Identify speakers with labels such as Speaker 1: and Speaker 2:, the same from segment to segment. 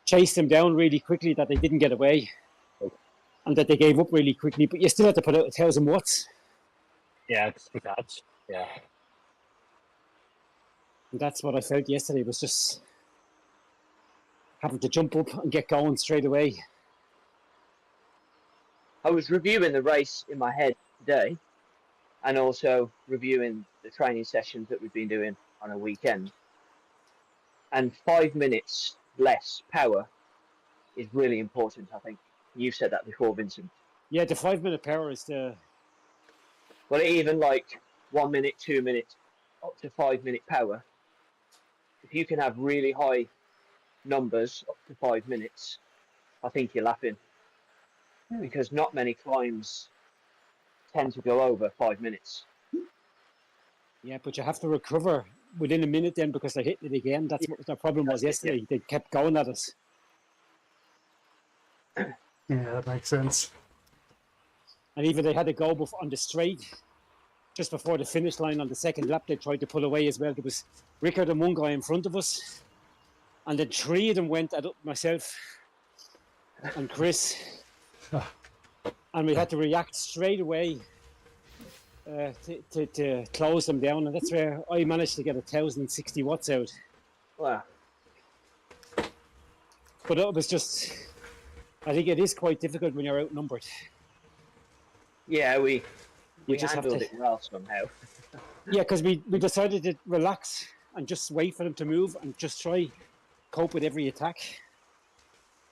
Speaker 1: chased them down really quickly that they didn't get away, and that they gave up really quickly. But you still had to put out 1,000 watts.
Speaker 2: Yeah, it's the catch. Yeah.
Speaker 1: And that's what I felt yesterday, was just having to jump up and get going straight away.
Speaker 3: I was reviewing the race in my head today, and also reviewing the training sessions that we've been doing on a weekend. And 5 minutes less power is really important, I think. You've said that before, Vincent.
Speaker 1: Yeah, the 5 minute power is the...
Speaker 3: Well, even like 1 minute, 2 minutes, up to 5 minute power. If you can have really high numbers up to 5 minutes, I think you're laughing. Because not many climbs tend to go over 5 minutes.
Speaker 1: Yeah, but you have to recover within a minute then, because they're hitting it again. That's what the problem was yesterday. Yeah. They kept going at us.
Speaker 4: Yeah, that makes sense.
Speaker 1: And even they had to go on the straight just before the finish line on the second lap. They tried to pull away as well. There was Rickard and one guy in front of us, and then 3 of them went at myself and Chris, and we had to react straight away to close them down. And that's where I managed to get 1,060 watts out.
Speaker 3: Wow.
Speaker 1: But it was just, I think it is quite difficult when you're outnumbered.
Speaker 3: Yeah, we
Speaker 1: just
Speaker 3: handled
Speaker 1: have to,
Speaker 3: it well somehow.
Speaker 1: Yeah, because we decided to relax and just wait for them to move and just try cope with every attack.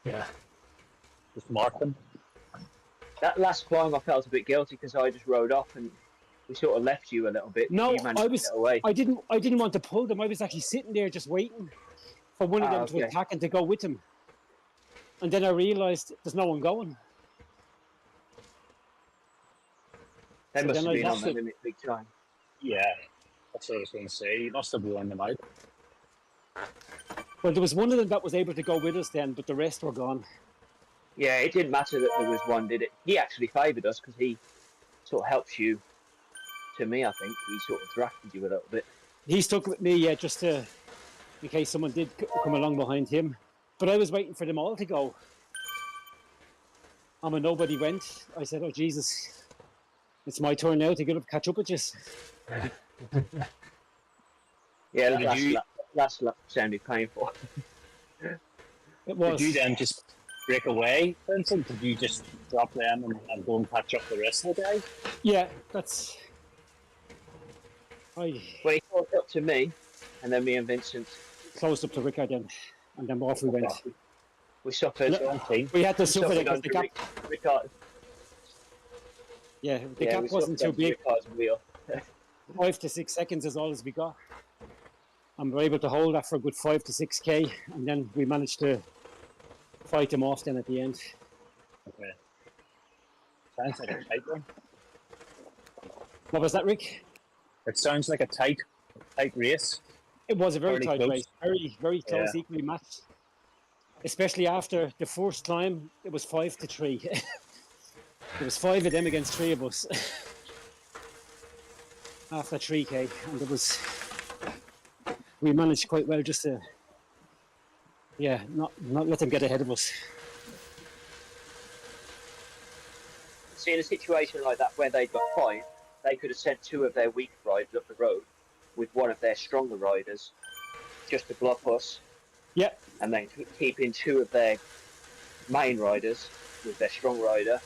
Speaker 4: Yeah.
Speaker 2: Just mark them.
Speaker 3: That last climb, I felt a bit guilty because I just rode off and we sort of left you a little bit.
Speaker 1: No,
Speaker 3: I
Speaker 1: didn't want to pull them. I was actually sitting there just waiting for one of them to attack and to go with them. And then I realised there's no one going.
Speaker 3: They must have been on the limit big time.
Speaker 2: Yeah, that's what I was going to say. You must have blown them out.
Speaker 1: Well, there was one of them that was able to go with us then, but the rest were gone.
Speaker 3: Yeah, it didn't matter that there was one, did it? He actually favoured us because he sort of helps you. To me, I think he sort of drafted you a little bit.
Speaker 1: He stuck with me, yeah, just in case someone did come along behind him. But I was waiting for them all to go. And when nobody went, I said, "Oh Jesus, it's my turn now to get up, catch up with you."
Speaker 3: Yeah, last lap sounded painful.
Speaker 1: It was.
Speaker 2: Did you then just break away, Vincent? Did you just drop them and go and catch up the rest of the day?
Speaker 1: Yeah, that's...
Speaker 3: Well, he caught up to me, and then me and Vincent
Speaker 1: closed up to Rickard then, and then off we went.
Speaker 3: We suffered.
Speaker 1: We had to suffer because the gap...
Speaker 3: Rickard.
Speaker 1: Yeah, the gap wasn't too big. 5 to 6 seconds is all as we got. And we were able to hold that for a good 5 to 6K, and then we managed to fight them off then at the end.
Speaker 2: Okay. Sounds like a tight one.
Speaker 1: What was that, Rick?
Speaker 2: It sounds like a tight race.
Speaker 1: It was a very tight
Speaker 2: close.
Speaker 1: race. Very, very close, yeah. Equally matched. Especially after the first time, it was 5 to 3. There was 5 of them against 3 of us. After 3K, and we managed quite well just to, not let them get ahead of us.
Speaker 3: See, in a situation like that where they got 5, they could have sent 2 of their weak riders up the road with one of their stronger riders just to block us.
Speaker 1: Yeah.
Speaker 3: And then keeping 2 of their main riders with their strong rider.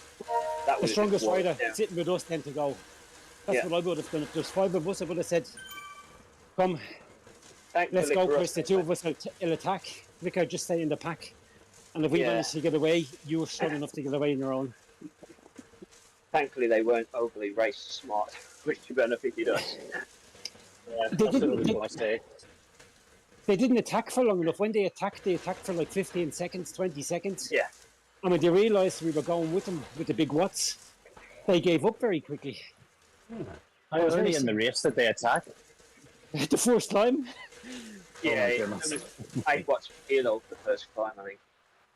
Speaker 1: The strongest rider sitting with us then to go. That's what I would have done. If there's 5 of us, I would have said, "Come, let's go, Chris. The 2 of us will attack. Rickard, just stay in the pack. And if we manage to get away, you were strong enough to get away on your own."
Speaker 3: Thankfully, they weren't overly race smart, which benefited us.
Speaker 1: They didn't attack for long enough. When they attacked for like 15 seconds, 20 seconds.
Speaker 3: Yeah.
Speaker 1: And when they realised we were going with them with the big watts, they gave up very quickly.
Speaker 2: How early in the race did they attack?
Speaker 1: The first time.
Speaker 3: Yeah, it was 8 watts per kilo the first climb, I think.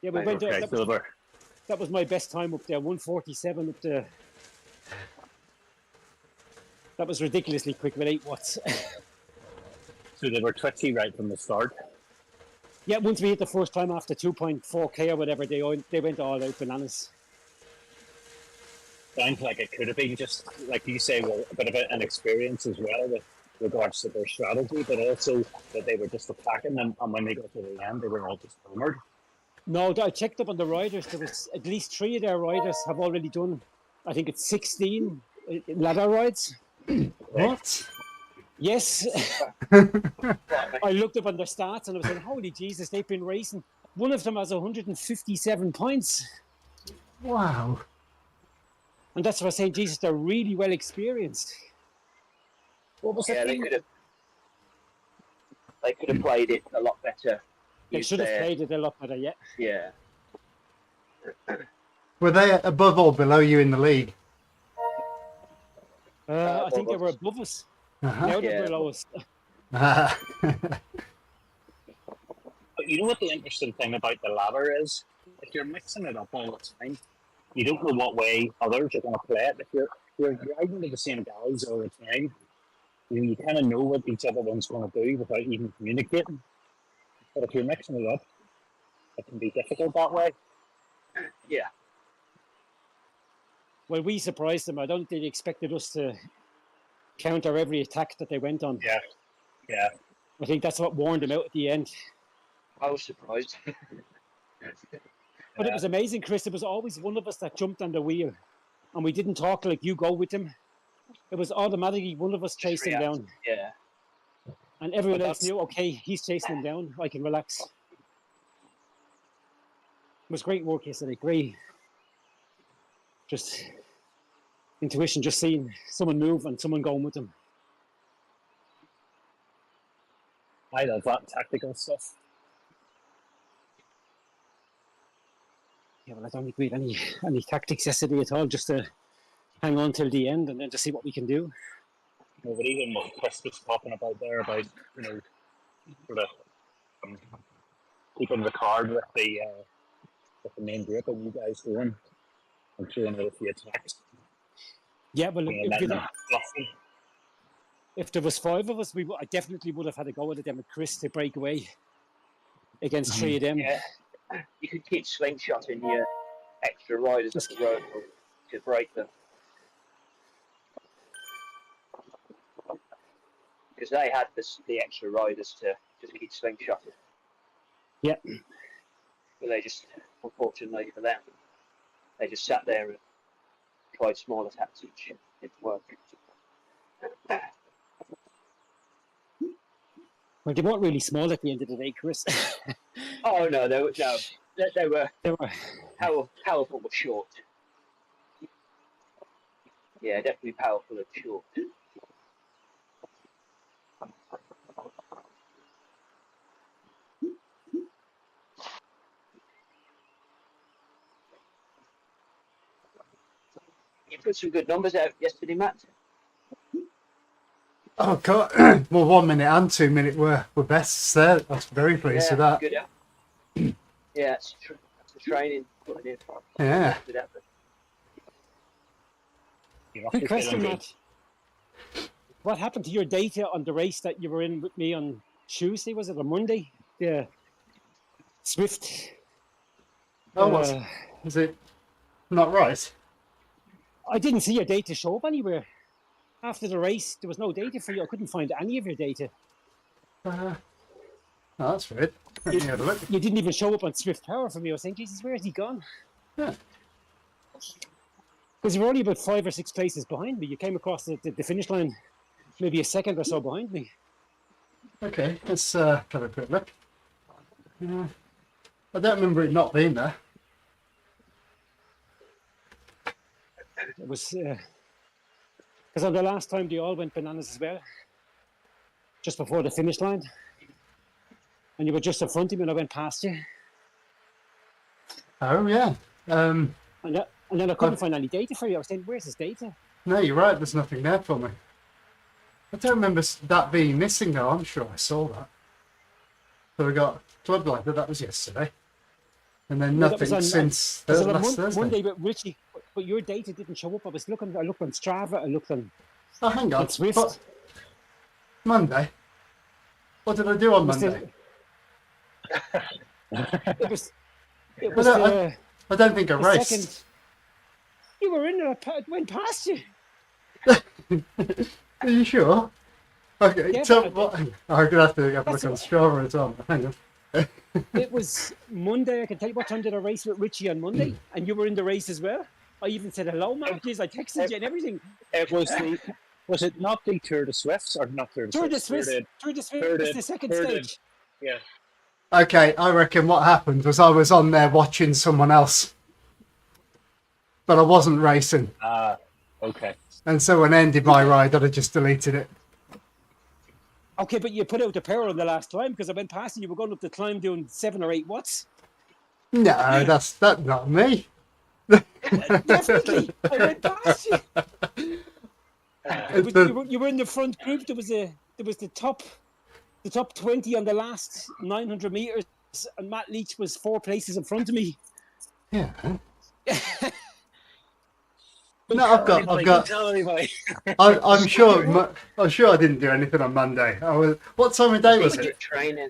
Speaker 1: Yeah, we went up. That was my best time up there, 147 up there. That was ridiculously quick with 8 watts.
Speaker 2: So they were twitchy right from the start.
Speaker 1: Yeah, once we hit the first time after 2.4k or whatever, they went all out bananas.
Speaker 2: Sounds like it could have been just, like you say, well, a bit of an experience as well with regards to their strategy, but also that they were just attacking them, and when they got to the end, they were all just hammered.
Speaker 1: No, I checked up on the riders. There was at least 3 of their riders have already done, I think it's 16 ladder rides.
Speaker 4: What?
Speaker 1: Yes. I looked up on their stats and I was saying, holy Jesus, they've been racing. One of them has 157 points.
Speaker 4: Wow.
Speaker 1: And that's what I was saying, Jesus, they're really well experienced.
Speaker 2: What was
Speaker 3: Yeah,
Speaker 2: it?
Speaker 3: they could have played it a lot better.
Speaker 1: They should have played it a lot better, yeah.
Speaker 3: Yeah.
Speaker 4: Were they above or below you in the league?
Speaker 1: I think they were above us. Now they're below us.
Speaker 2: But you know what the interesting thing about the ladder is? If you're mixing it up all the time, you don't know what way others are going to play it. If you're riding with the same guys all the time, you kind of know what each other one's going to do without even communicating. But if you're mixing it up, it can be difficult that way.
Speaker 3: Yeah.
Speaker 1: Well, we surprised them. I don't think they expected us to counter every attack that they went on.
Speaker 2: Yeah. Yeah.
Speaker 1: I think that's what warned them out at the end.
Speaker 3: I was surprised.
Speaker 1: But it was amazing, Chris. It was always one of us that jumped on the wheel. And we didn't talk like you go with them. It was automatically one of us chasing him down.
Speaker 3: Yeah.
Speaker 1: And everyone else knew, okay, he's chasing him down. I can relax. It was great work yesterday. Great. Just intuition, just seeing someone move and someone going with them.
Speaker 2: I love that tactical stuff.
Speaker 1: Yeah, well, I don't think we had any tactics yesterday at all, just to hang on till the end and then just see what we can do.
Speaker 2: No, but even what Chris was talking about there, about, you know, sort of keeping the card with the main group and you guys going and throwing out a few attacks.
Speaker 1: Yeah, well,
Speaker 2: Yeah,
Speaker 1: if there was 5 of us, I definitely would have had a go at them with Chris to break away against 3 of them.
Speaker 3: Yeah. You could keep slingshotting your extra riders up the road to break them. Because they had the extra riders to just keep slingshotting.
Speaker 1: Yeah.
Speaker 3: But they just, unfortunately for them, they just sat there and tried small attacks, which didn't work.
Speaker 1: Well, they weren't really small at the end of the day, Chris.
Speaker 3: Oh no, they were
Speaker 1: They were.
Speaker 3: powerful but short. Yeah, definitely powerful and short. You put some good numbers out yesterday, Matt.
Speaker 4: Oh God! Well, 1 minute and 2 minute were best there. I was very pleased with that.
Speaker 3: Good, yeah. Yeah, that's the training putting in.
Speaker 4: Yeah.
Speaker 3: Good effort.
Speaker 1: Quick question, Matt. What happened to your data on the race that you were in with me on Tuesday? Was it on Monday? Yeah. Zwift.
Speaker 4: Oh, is it not right?
Speaker 1: I didn't see your data show up anywhere. After the race, there was no data for you. I couldn't find any of your data.
Speaker 4: Oh, that's weird. Let me have a look.
Speaker 1: You didn't even show up on Zwift Power for me. I was saying, Jesus, where has he gone?
Speaker 4: Yeah.
Speaker 1: Because you were only about 5 or 6 places behind me. You came across the finish line maybe a second or so behind me.
Speaker 4: Okay, let's have a quick look. I don't remember it not being there.
Speaker 1: It was because on the last time they all went bananas as well, just before the finish line, and you were just in front of me and I went past you.
Speaker 4: Oh yeah.
Speaker 1: And then I couldn't find any data for you. I was saying, where's his data?
Speaker 4: No, you're right. There's nothing there for me. I don't remember that being missing though. I'm sure I saw that. So we got Club Ladder. That was yesterday, and then nothing since last Thursday.
Speaker 1: Monday with Richie, but your data didn't show up. I looked on Strava. I looked on.
Speaker 4: Oh, hang on.
Speaker 1: Zwift.
Speaker 4: But Monday. What did I do on Monday?
Speaker 1: It was. It
Speaker 4: I
Speaker 1: was
Speaker 4: don't, I don't think I
Speaker 1: the
Speaker 4: raced.
Speaker 1: second. You were in there. It went past you.
Speaker 4: Are you sure? Okay,
Speaker 1: Yeah,
Speaker 4: so
Speaker 1: but
Speaker 4: what? I'm gonna have to have a look
Speaker 1: that's
Speaker 4: on
Speaker 1: what-
Speaker 4: Strava as well. Hang on.
Speaker 1: It was Monday. I can tell you what time did I race with Richie on Monday, and you were in the race as well. I even said hello, Matt. Jeez, I texted you and everything.
Speaker 2: It was the. Was it not the Tour de Swifts or not Tour de
Speaker 1: Tour de
Speaker 2: Swifts?
Speaker 1: Swiss. Tour de Swiss
Speaker 2: Tour
Speaker 1: was
Speaker 2: de-
Speaker 1: the second
Speaker 2: Tour de-
Speaker 1: stage.
Speaker 2: Yeah.
Speaker 4: Okay, I reckon what happened was I was on there watching someone else, but I wasn't racing,
Speaker 2: Ah, okay.
Speaker 4: and so when I ended my ride, I'd have just deleted it.
Speaker 1: Okay, but you put out the power on the last climb because I went past and you were going up the climb doing 7 or 8 watts.
Speaker 4: No, that's not me.
Speaker 1: Definitely, I went past you. You were in the front group. There was the top 20 on the last 900 meters, and Matt Leach was 4 places in front of me.
Speaker 4: Yeah. No, I've got.
Speaker 2: Tell anybody.
Speaker 4: I'm sure. I'm sure I didn't do anything on Monday. What time of day was it?
Speaker 3: Training.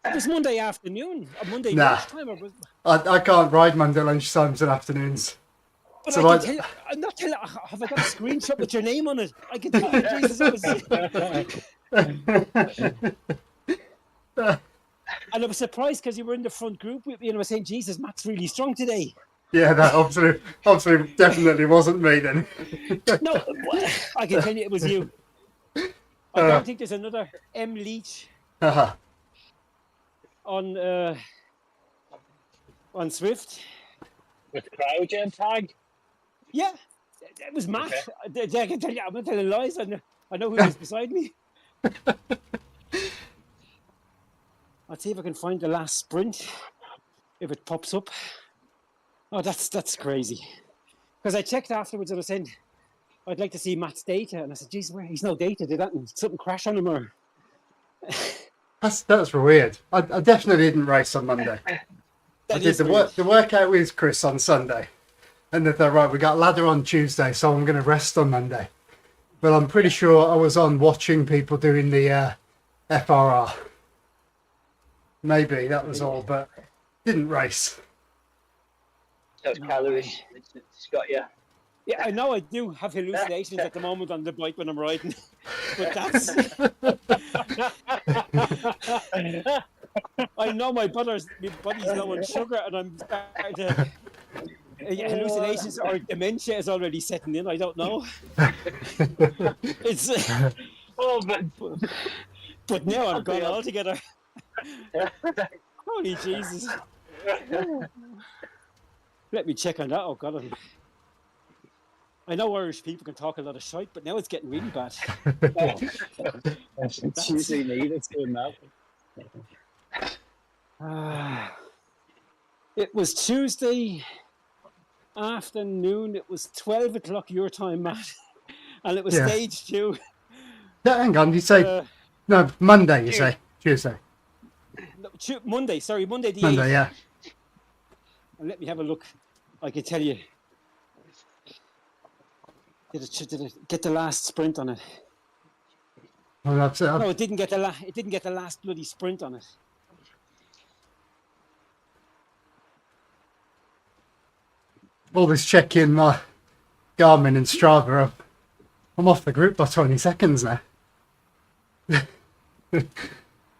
Speaker 1: It was Monday afternoon, or Monday
Speaker 4: Nah.
Speaker 1: lunchtime.
Speaker 4: I can't ride Monday lunchtimes and afternoons.
Speaker 1: But
Speaker 4: So
Speaker 1: I can tell you, I'm not telling. Have I got a screenshot with your name on it? I can tell you, Jesus, it was. And I was surprised because you were in the front group with me, and I was saying, "Jesus, Matt's really strong today."
Speaker 4: Yeah, that obviously definitely wasn't me then.
Speaker 1: No, I can tell you it was you. I don't think there's another M Leach
Speaker 4: Haha.
Speaker 1: on Zwift.
Speaker 2: With Cryo-Gen tag?
Speaker 1: Yeah, it was Matt. I can tell you, I'm not telling lies. I know who was beside me. I'll see if I can find the last sprint, if it pops up. Oh, that's crazy. Because I checked afterwards and I said, I'd like to see Matt's data. And I said, geez, he's no data. Did something crash on him? Or...
Speaker 4: That's weird. I definitely didn't race on Monday. I did the workout with Chris on Sunday. And they thought, right, we got ladder on Tuesday, so I'm going to rest on Monday. But I'm pretty sure I was on watching people doing the FRR. Maybe that was all, but didn't race.
Speaker 3: Those calories. It's got you.
Speaker 1: Yeah, I know I do have hallucinations at the moment on the bike when I'm riding. But that's... I know my body's low on sugar and I'm starting to... hallucinations or dementia is already setting in. I don't know. It's... but now I'm gone altogether. Holy Jesus. Let me check on that. Oh, God. I know Irish people can talk a lot of shite, but now it's getting really bad.
Speaker 2: It's usually me that's doing that.
Speaker 1: It was Tuesday afternoon. It was 12 o'clock your time, Matt. And it was stage 2.
Speaker 4: Yeah, hang on. You say... no, Monday, you say. Tuesday.
Speaker 1: No, Monday, sorry. Monday the 8th.
Speaker 4: Monday, yeah.
Speaker 1: And let me have a look. I can tell you. Did it get the last sprint on it?
Speaker 4: Well, that's it.
Speaker 1: No, it didn't get the last bloody sprint on it.
Speaker 4: All this checking my Garmin and Strava. I'm off the group by 20 seconds now.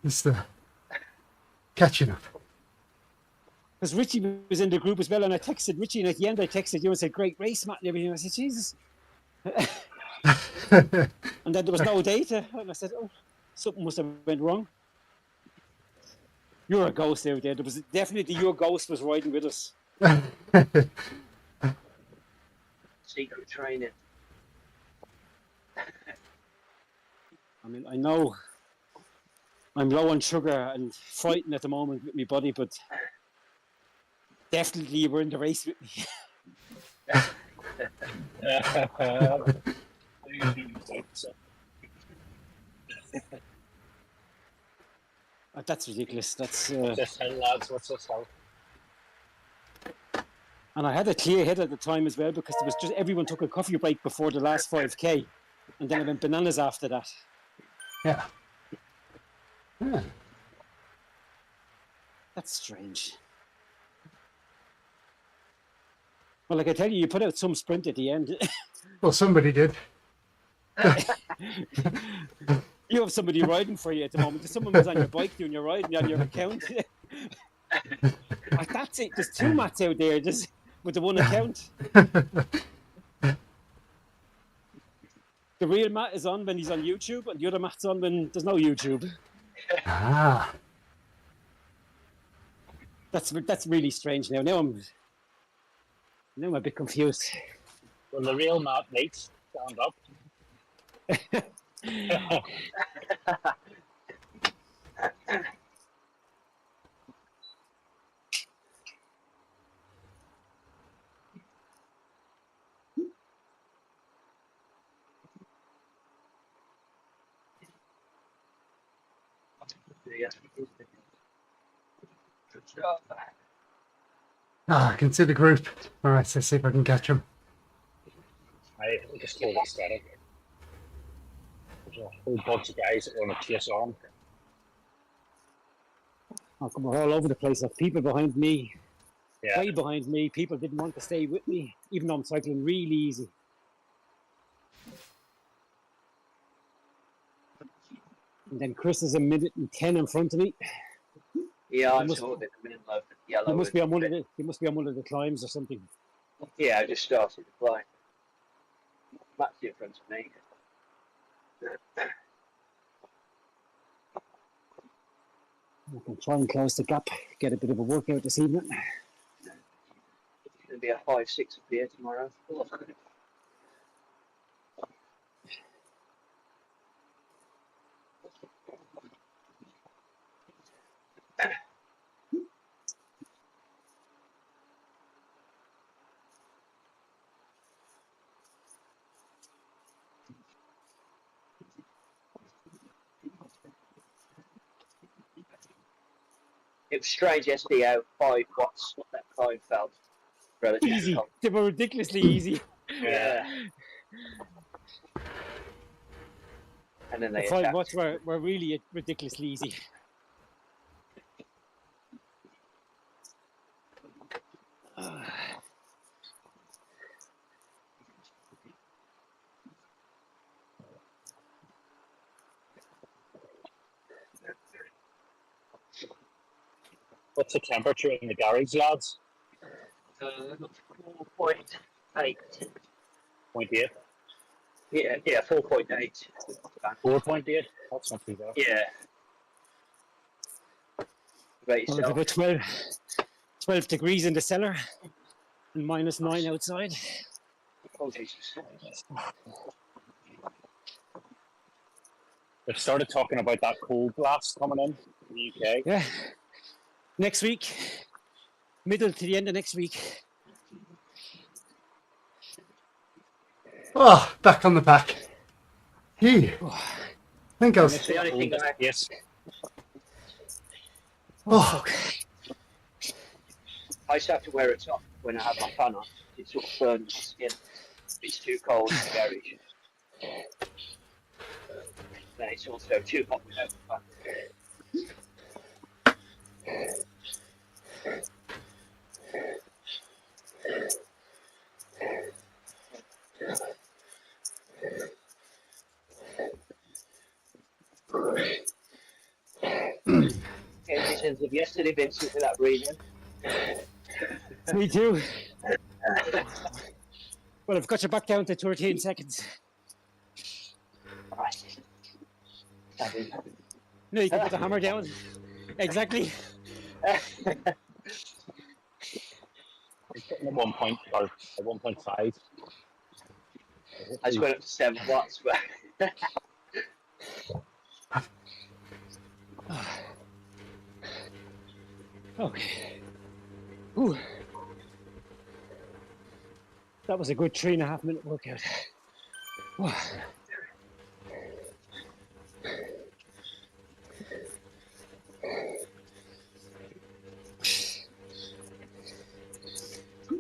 Speaker 4: Just catching up.
Speaker 1: Because Richie was in the group as well, and I texted Richie, and at the end I texted you and said, "Great race, Matt," and everything. I said, "Jesus." And then there was no data, and I said, "Oh, something must have went wrong." You're a ghost out there. There was definitely your ghost was riding with us.
Speaker 3: Secret training.
Speaker 1: I mean, I know I'm low on sugar and frightened at the moment with my body, but definitely you were in the race with me. That's ridiculous. That's
Speaker 2: Just hell, lads. What's this hell?
Speaker 1: and I had a clear head at the time as well because there was just everyone took a coffee break before the last 5K, and then I went bananas after that.
Speaker 4: Yeah. Yeah.
Speaker 1: That's strange. Well, like I tell you, you put out some sprint at the end.
Speaker 4: Well, somebody did.
Speaker 1: You have somebody riding for you at the moment. If someone was on your bike doing your riding on your account. Like, that's it. There's two mats out there just with the one account. The real Matt is on when he's on YouTube, and the other Matt's on when there's no YouTube.
Speaker 4: Ah.
Speaker 1: That's really strange now. Now I'm a bit confused.
Speaker 2: Well, the real Matt needs stand up.
Speaker 4: Ah, I can see the group. All right, let's see if I can catch them.
Speaker 2: I just hold it steady. There's a whole bunch of guys that want to chase on.
Speaker 1: Oh, come on, we're all over the place. Like people behind me,
Speaker 2: Yeah.
Speaker 1: way behind me. People didn't want to stay with me, even though I'm cycling really easy. And then Chris is a minute and 10 in front of me.
Speaker 3: Yeah, I'm
Speaker 1: must-
Speaker 3: sort of in the middle of yellow.
Speaker 1: He must be on one of the. He must be on one of the climbs or something.
Speaker 3: Yeah, I just started to fly. Matt's in front of me.
Speaker 1: I can try and close the gap, get a bit of a workout this evening.
Speaker 3: It's going to be a 5-6 beer tomorrow. It was strange yesterday how 5 watts that climb felt. Relatively
Speaker 1: Easy.
Speaker 3: calm.
Speaker 1: They were ridiculously easy.
Speaker 3: Yeah. And then
Speaker 1: The
Speaker 3: they
Speaker 1: 5
Speaker 3: attacked.
Speaker 1: watts were really ridiculously easy.
Speaker 2: What's the temperature in the garage, lads?
Speaker 3: 4.8.
Speaker 2: 0.8.
Speaker 3: Yeah, 4.8.
Speaker 2: 4.8. That's not too bad.
Speaker 3: Yeah. About
Speaker 1: Well,
Speaker 3: yourself.
Speaker 1: about 12 degrees in the cellar and -9 outside.
Speaker 3: Oh, Jesus.
Speaker 2: They've started talking about that cold blast coming in the UK.
Speaker 1: Yeah. Next week, middle to the end of next week.
Speaker 4: Oh, back on the pack. Gee. I think I was.
Speaker 3: The only thing I
Speaker 2: Yes.
Speaker 4: Oh,
Speaker 3: used to have to wear a top when I had my fan on. It sort of burns my skin. It's too cold in the garage. Then it's also too hot without the fan. Visions of yesterday, Vincent, without breathing.
Speaker 1: Me too. Well, I've got you back down to 13 seconds.
Speaker 3: Right.
Speaker 1: No, you can put the hammer down. Exactly.
Speaker 2: I'm putting at 1 point or at 1.5.
Speaker 3: I just went up to 7 watts, but
Speaker 1: Okay. Ooh. That was a good 3.5 minute workout. Whew.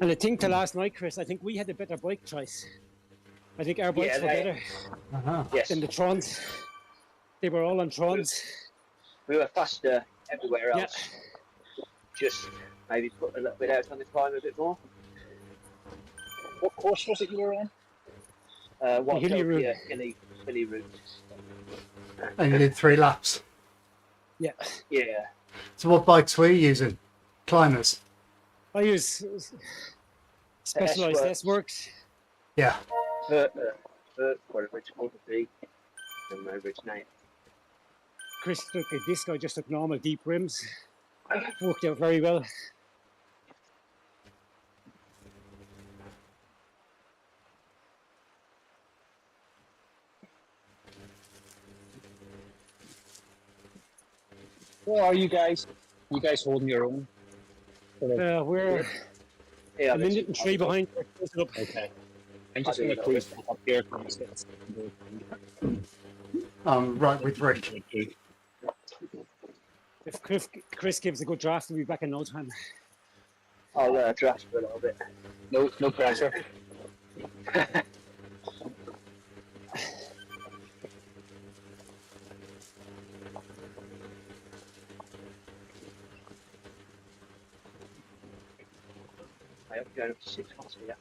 Speaker 1: And I think to last night, Chris, I think we had a better bike choice. I think our bikes were better
Speaker 3: yes,
Speaker 1: than the Trons. They were all on Trons.
Speaker 3: we were faster everywhere else. just maybe put a little bit out on the climb a bit more.
Speaker 2: What course was it you were on?
Speaker 3: What
Speaker 1: hilly route.
Speaker 3: hilly route.
Speaker 4: And you did 3 laps.
Speaker 1: Yeah.
Speaker 3: Yeah.
Speaker 4: So what bikes were you using? Climbers?
Speaker 1: I use Specialized S-Works.
Speaker 4: Yeah.
Speaker 3: Whatever it's called to be. I don't remember its name.
Speaker 1: Chris took a disc, I just took normal deep rims. Worked out very well.
Speaker 2: Where are you guys? You guys holding your own?
Speaker 1: We're
Speaker 3: Yeah,
Speaker 1: a minute and 3 behind.
Speaker 2: Okay. I'm just going to cruise back up here.
Speaker 4: Right with Rick.
Speaker 1: If Chris gives a good draft, we'll be back in no time.
Speaker 3: I'll draft for a little bit.
Speaker 2: No pressure.
Speaker 3: I hope you're going up to 6 months here.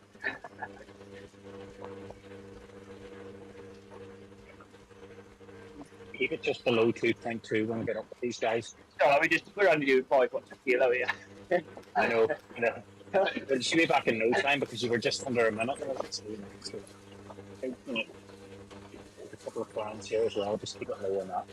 Speaker 2: Keep it just below 2.2 when we get up with these guys.
Speaker 3: No, we're only doing 5 watts a kilo here.
Speaker 2: I know. But you should be back in no time because you were just under a minute. So, a couple of plans here as well. Just keep it low on that.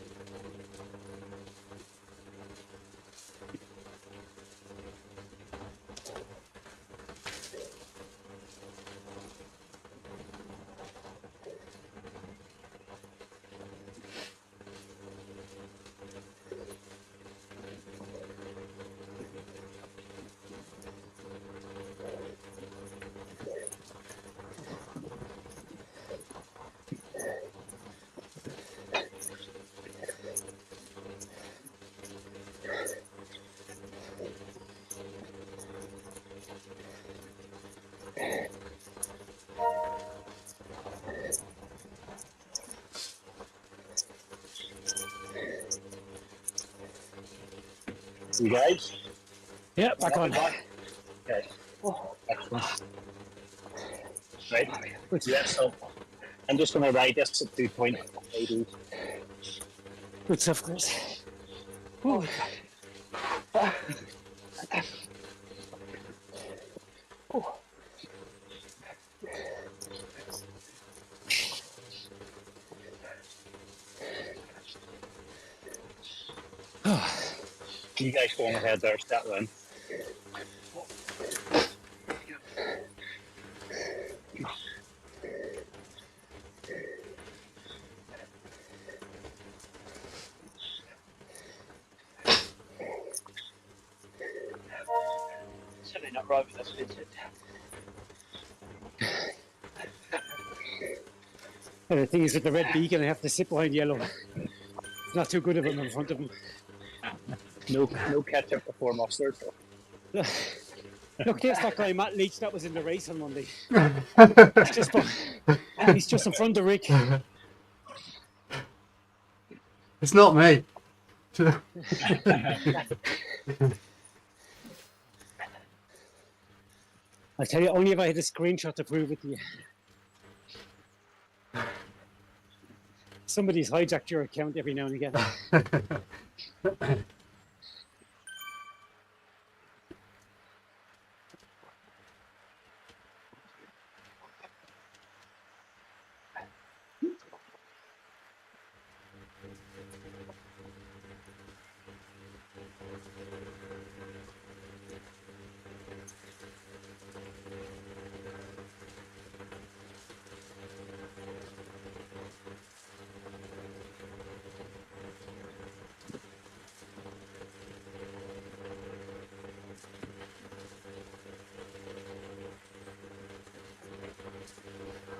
Speaker 2: You guys?
Speaker 1: Yeah, back on.
Speaker 2: Okay. Excellent. Right. Yeah, so I'm just going to ride this at 2.8.
Speaker 1: Good stuff, Chris. Ooh.
Speaker 2: You guys go on ahead there, start then.
Speaker 3: Something not right with us, Vincent.
Speaker 1: And the thing is, with the red beacon, I have to sit behind yellow. It's not too good of him in front of him.
Speaker 2: No ketchup before mustard.
Speaker 1: Look, there's that guy, Matt Leach, that was in the race on Monday. He's just in front of Rick.
Speaker 4: It's not me.
Speaker 1: I tell you, only if I had a screenshot to prove it to you. Somebody's hijacked your account every now and again.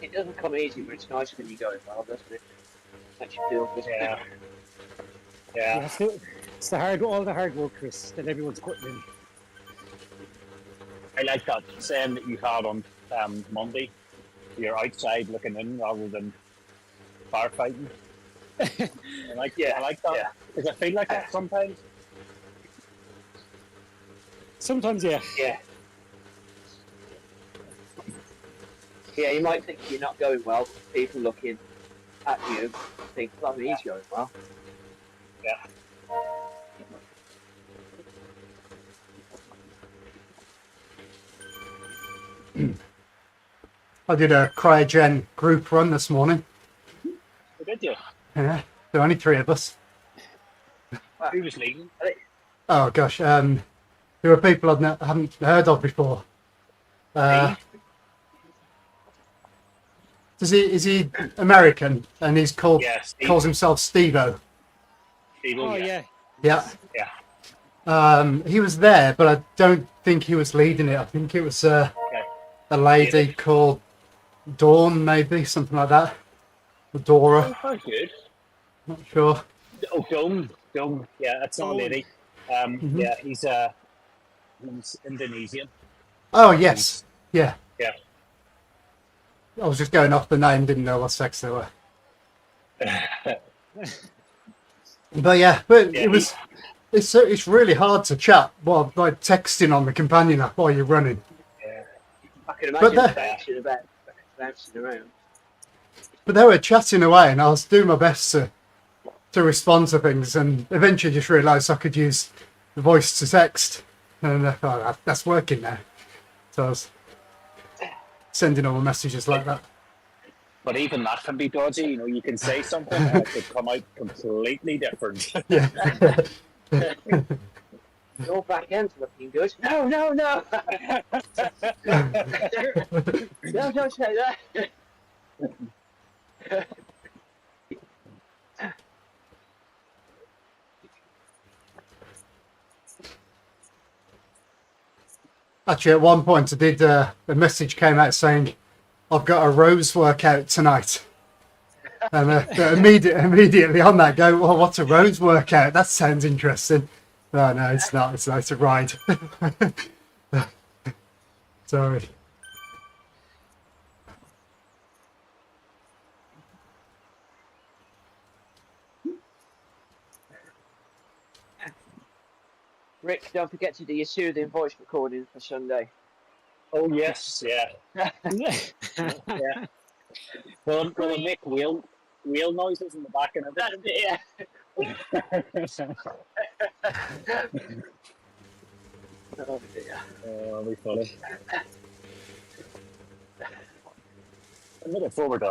Speaker 3: It doesn't come easy, but it's nice when you go as well, doesn't it? Makes you feel good.
Speaker 2: Yeah.
Speaker 1: It's all the hard work, Chris, that everyone's putting in.
Speaker 2: I like that saying that you had on Monday. You're outside looking in rather than firefighting. I like that because I feel like that sometimes.
Speaker 1: Sometimes, yeah.
Speaker 3: Yeah. Yeah, you might think you're not going well, but people looking at you think, well, he's going well.
Speaker 2: Yeah.
Speaker 4: I did a Cryo-Gen group run this morning.
Speaker 2: What did you?
Speaker 4: Yeah, there were only 3 of us.
Speaker 2: Who was leading?
Speaker 4: Oh gosh, there were people I haven't heard of before. Is he American? And he's
Speaker 2: Yeah, Steve.
Speaker 4: calls himself Steve-O.
Speaker 1: Oh, yeah.
Speaker 4: Yeah.
Speaker 2: Yeah.
Speaker 4: He was there, but I don't think he was leading it. I think it was a lady called Dawn, maybe something like that. Or Dora.
Speaker 2: Oh, good.
Speaker 4: Not sure.
Speaker 2: Oh, Dome. Yeah, that's not a lady. Yeah, he's Indonesian.
Speaker 4: Oh yes, yeah.
Speaker 2: Yeah.
Speaker 4: I was just going off the name, didn't know what sex they were. But yeah, it's really hard to chat while like texting on the companion app while you're running.
Speaker 2: Yeah.
Speaker 3: I can imagine bouncing around.
Speaker 4: But they were chatting away, and I was doing my best to respond to things, and eventually just realised I could use the voice to text, and I thought that's working now. So I was sending all the messages like that.
Speaker 2: But even that can be dodgy. You know, you can say something and it could come out completely different.
Speaker 4: Yeah.
Speaker 3: Your back end's looking good. No. No, don't say that.
Speaker 4: Actually, at one point, I did a message came out saying, "I've got a rose workout tonight," and immediately on that go, "Well, what's a rose workout? That sounds interesting." No, it's not. It's a ride. Sorry.
Speaker 3: Rick, don't forget to do your soothing voice recording for Sunday.
Speaker 2: Oh yes, yeah. Yeah. Well, we'll make whale noises in the back end of it.
Speaker 3: Oh dear.
Speaker 2: That'll be funny. I'm looking forward to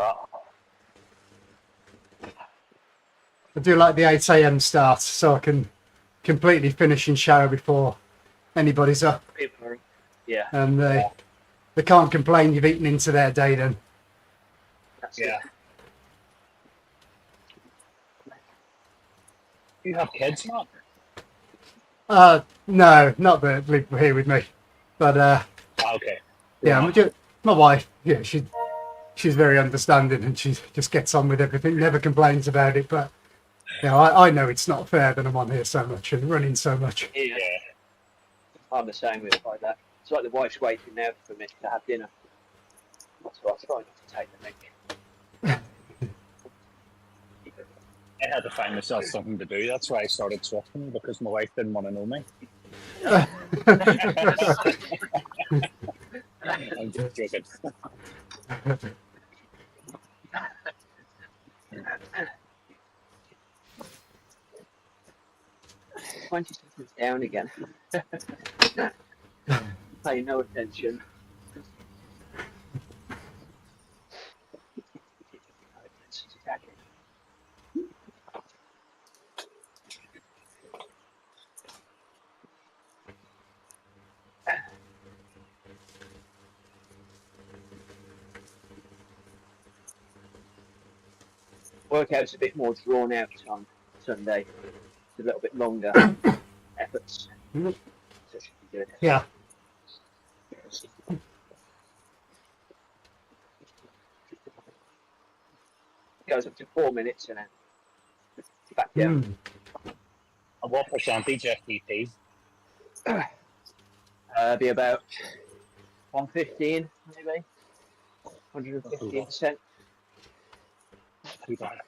Speaker 2: that.
Speaker 4: I do like the 8 a.m. start, so I can completely finish and shower before anybody's up.
Speaker 3: Yeah.
Speaker 4: And they can't complain you've eaten into their day then.
Speaker 3: That's
Speaker 2: Yeah. You have kids, Mark?
Speaker 4: No, not that live here with me. But
Speaker 2: Okay.
Speaker 4: yeah, my wife, yeah, she's very understanding and she just gets on with everything, never complains about it. But you know, I know it's not fair that I'm on here so much and running so much.
Speaker 3: Yeah. I'm the same with it like that. It's like the wife's waiting now for me to have dinner. That's why I try not to take the mick.
Speaker 2: I had to find myself something to do. That's why I started swifting, because my wife didn't want to know me. I'm just joking.
Speaker 3: 20 seconds down again. Pay no attention. Workout's a bit more drawn out on Sunday. It's a little bit longer efforts. So it should be good.
Speaker 4: Yeah.
Speaker 3: Goes up to 4 minutes and then back down.
Speaker 2: And what percentage FTP?
Speaker 3: Be about 115, maybe 115%.
Speaker 2: Too bad.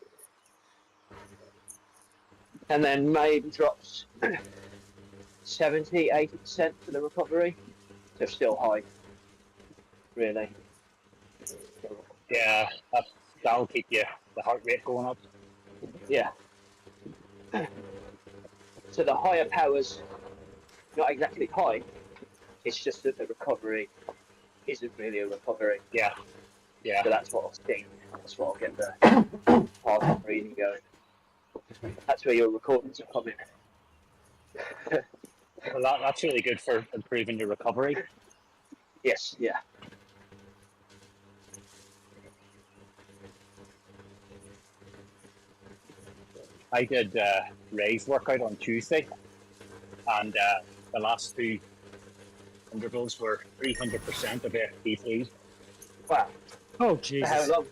Speaker 3: And then maybe drops 70, 80% for the recovery. So still high, really.
Speaker 2: Yeah, that'll keep the heart rate going up.
Speaker 3: Yeah. So the higher powers, not exactly high, it's just that the recovery isn't really a recovery.
Speaker 2: Yeah.
Speaker 3: So that's what I'll sting. That's what I'll get the heart and breathing going. That's where your recordings are coming.
Speaker 2: Well, that's really good for improving your recovery.
Speaker 3: Yes, yeah.
Speaker 2: I did Ray's workout on Tuesday, and the last two intervals were 300% of FP3.
Speaker 3: Wow.
Speaker 1: Oh,
Speaker 3: For
Speaker 1: Jesus.
Speaker 3: how long?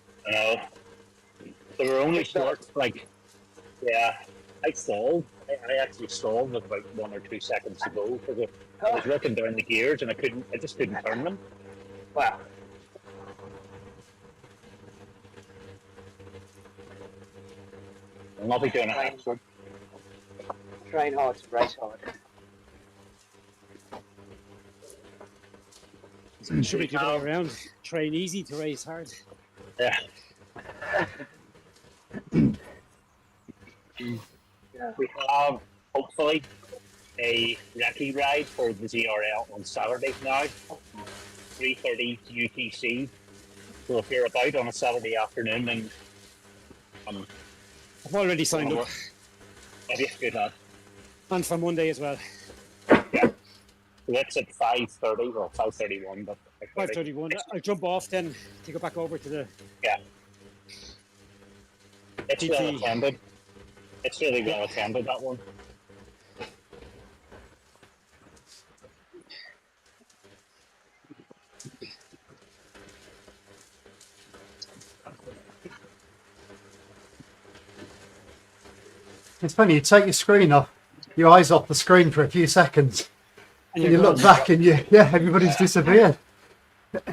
Speaker 2: They were only short, like, yeah, I stalled. I actually stalled with about 1 or 2 seconds to go because I was working down the gears and I just couldn't turn them.
Speaker 3: Wow.
Speaker 2: I'll not be doing it next one.
Speaker 3: Train hard to race hard.
Speaker 1: Should be the other way around. Train easy to race hard.
Speaker 2: Yeah.
Speaker 3: Yeah.
Speaker 2: We have, hopefully, a recce ride for the ZRL on Saturday now, 3:30 UTC. So if you're about on a Saturday afternoon, then
Speaker 1: I've already signed up.
Speaker 2: Yeah, good lad.
Speaker 1: And for Monday as well.
Speaker 2: Yeah. So that's at 5:30 or 5:31, but
Speaker 1: 5:31. I'll jump off then to go back over to the...
Speaker 2: Yeah. It's
Speaker 1: TT.
Speaker 2: well attended. It's really well attended, that one.
Speaker 4: It's funny, you take your screen off, your eyes off the screen for a few seconds, and you look back and everybody's disappeared.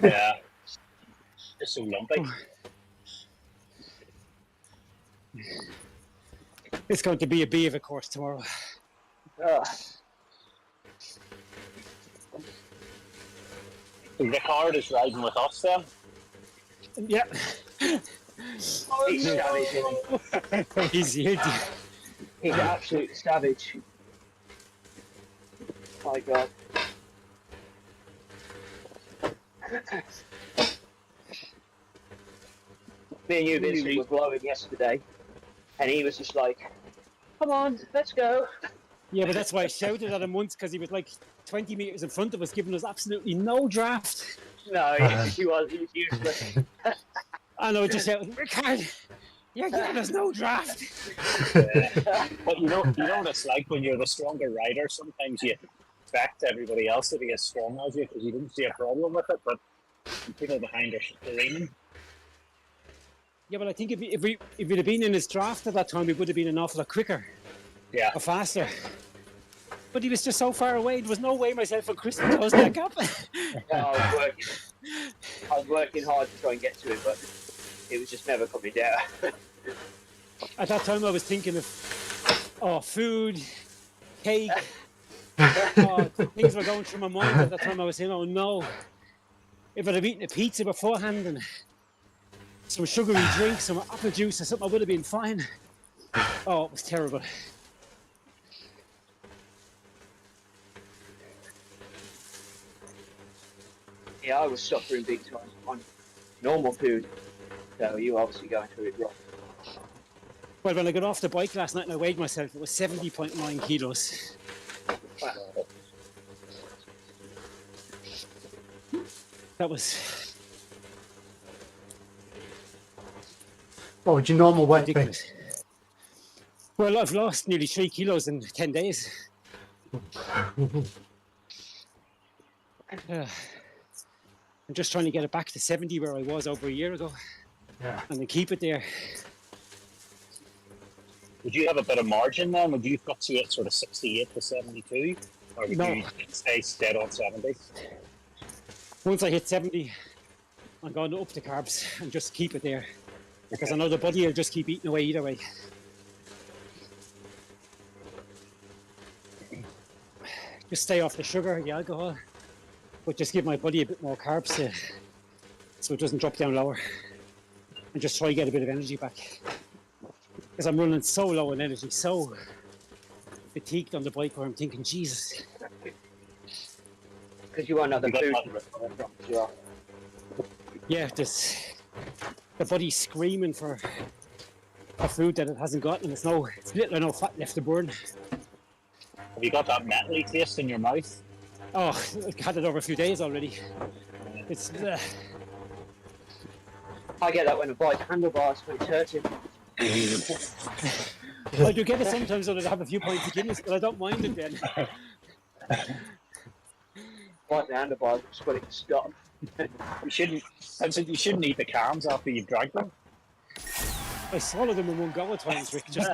Speaker 2: Yeah. It's so lumpy.
Speaker 1: It's going to be a bee of a course tomorrow.
Speaker 2: Ricard is riding with us then.
Speaker 1: Yeah.
Speaker 3: He's savage, isn't he?
Speaker 1: He's here.
Speaker 3: He's an absolute savage. My God. Me and you, Vincent, were blowing yesterday, and he was just like, "Come on, let's go."
Speaker 1: Yeah, but that's why I shouted at him once, because he was like 20 metres in front of us, giving us absolutely no draft.
Speaker 3: No, he was useless.
Speaker 1: I know, just shouted, Ricard, you're giving us no draft.
Speaker 2: But you know what it's like when you're the stronger rider. Sometimes you expect everybody else to be as strong as you because you didn't see a problem with it, but people behind are screaming.
Speaker 1: Yeah, but I think if we'd have been in his draft at that time, we would have been an awful lot quicker.
Speaker 2: Yeah.
Speaker 1: Or faster. But he was just so far away. There was no way myself and Chris would close that gap.
Speaker 3: I was working hard to try and get to him, but it was just never coming down.
Speaker 1: At that time, I was thinking of food, cake. Things were going through my mind at that time. I was saying, oh no, if I'd have eaten a pizza beforehand and some sugary drink, some apple juice or something, I would have been fine. Oh, it was terrible.
Speaker 3: Yeah, I was suffering big time on normal food. So you were obviously going through it rough.
Speaker 1: Well, when I got off the bike last night and I weighed myself, it was 70.9 kilos.
Speaker 3: Wow.
Speaker 1: That was
Speaker 4: What would your normal weight be?
Speaker 1: ridiculous. Well, I've lost nearly 3 kilos in 10 days. I'm just trying to get it back to 70 where I was over a year ago.
Speaker 4: Yeah.
Speaker 1: And then keep it there.
Speaker 2: Would you have a bit of margin then? Would you fluctuate sort of 68 to 72? Or would you stay dead on 70?
Speaker 1: Once I hit 70, I'm going to up the carbs and just keep it there. Because I know the body will just keep eating away either way. just stay off the sugar, the alcohol, but just give my body a bit more carbs so it doesn't drop down lower, and just try to get a bit of energy back. Because I'm running so low on energy, so fatigued on the bike where I'm thinking, Jesus.
Speaker 3: Because you want another food to recover from as well.
Speaker 1: Yeah, the body's screaming for a food that it hasn't got, and it's little or no fat left to burn.
Speaker 2: Have you got that metally taste in your mouth?
Speaker 1: Oh, I've had it over a few days already. It's
Speaker 3: I get that when I bike handlebars when it's hurting.
Speaker 1: I do get it sometimes when I have a few pints of Guinness, but I don't mind it then.
Speaker 3: Bike the handlebars, just when it can stop.
Speaker 2: You shouldn't eat the cans after you've drank them.
Speaker 1: I swallow them in one go at times, Rick. Just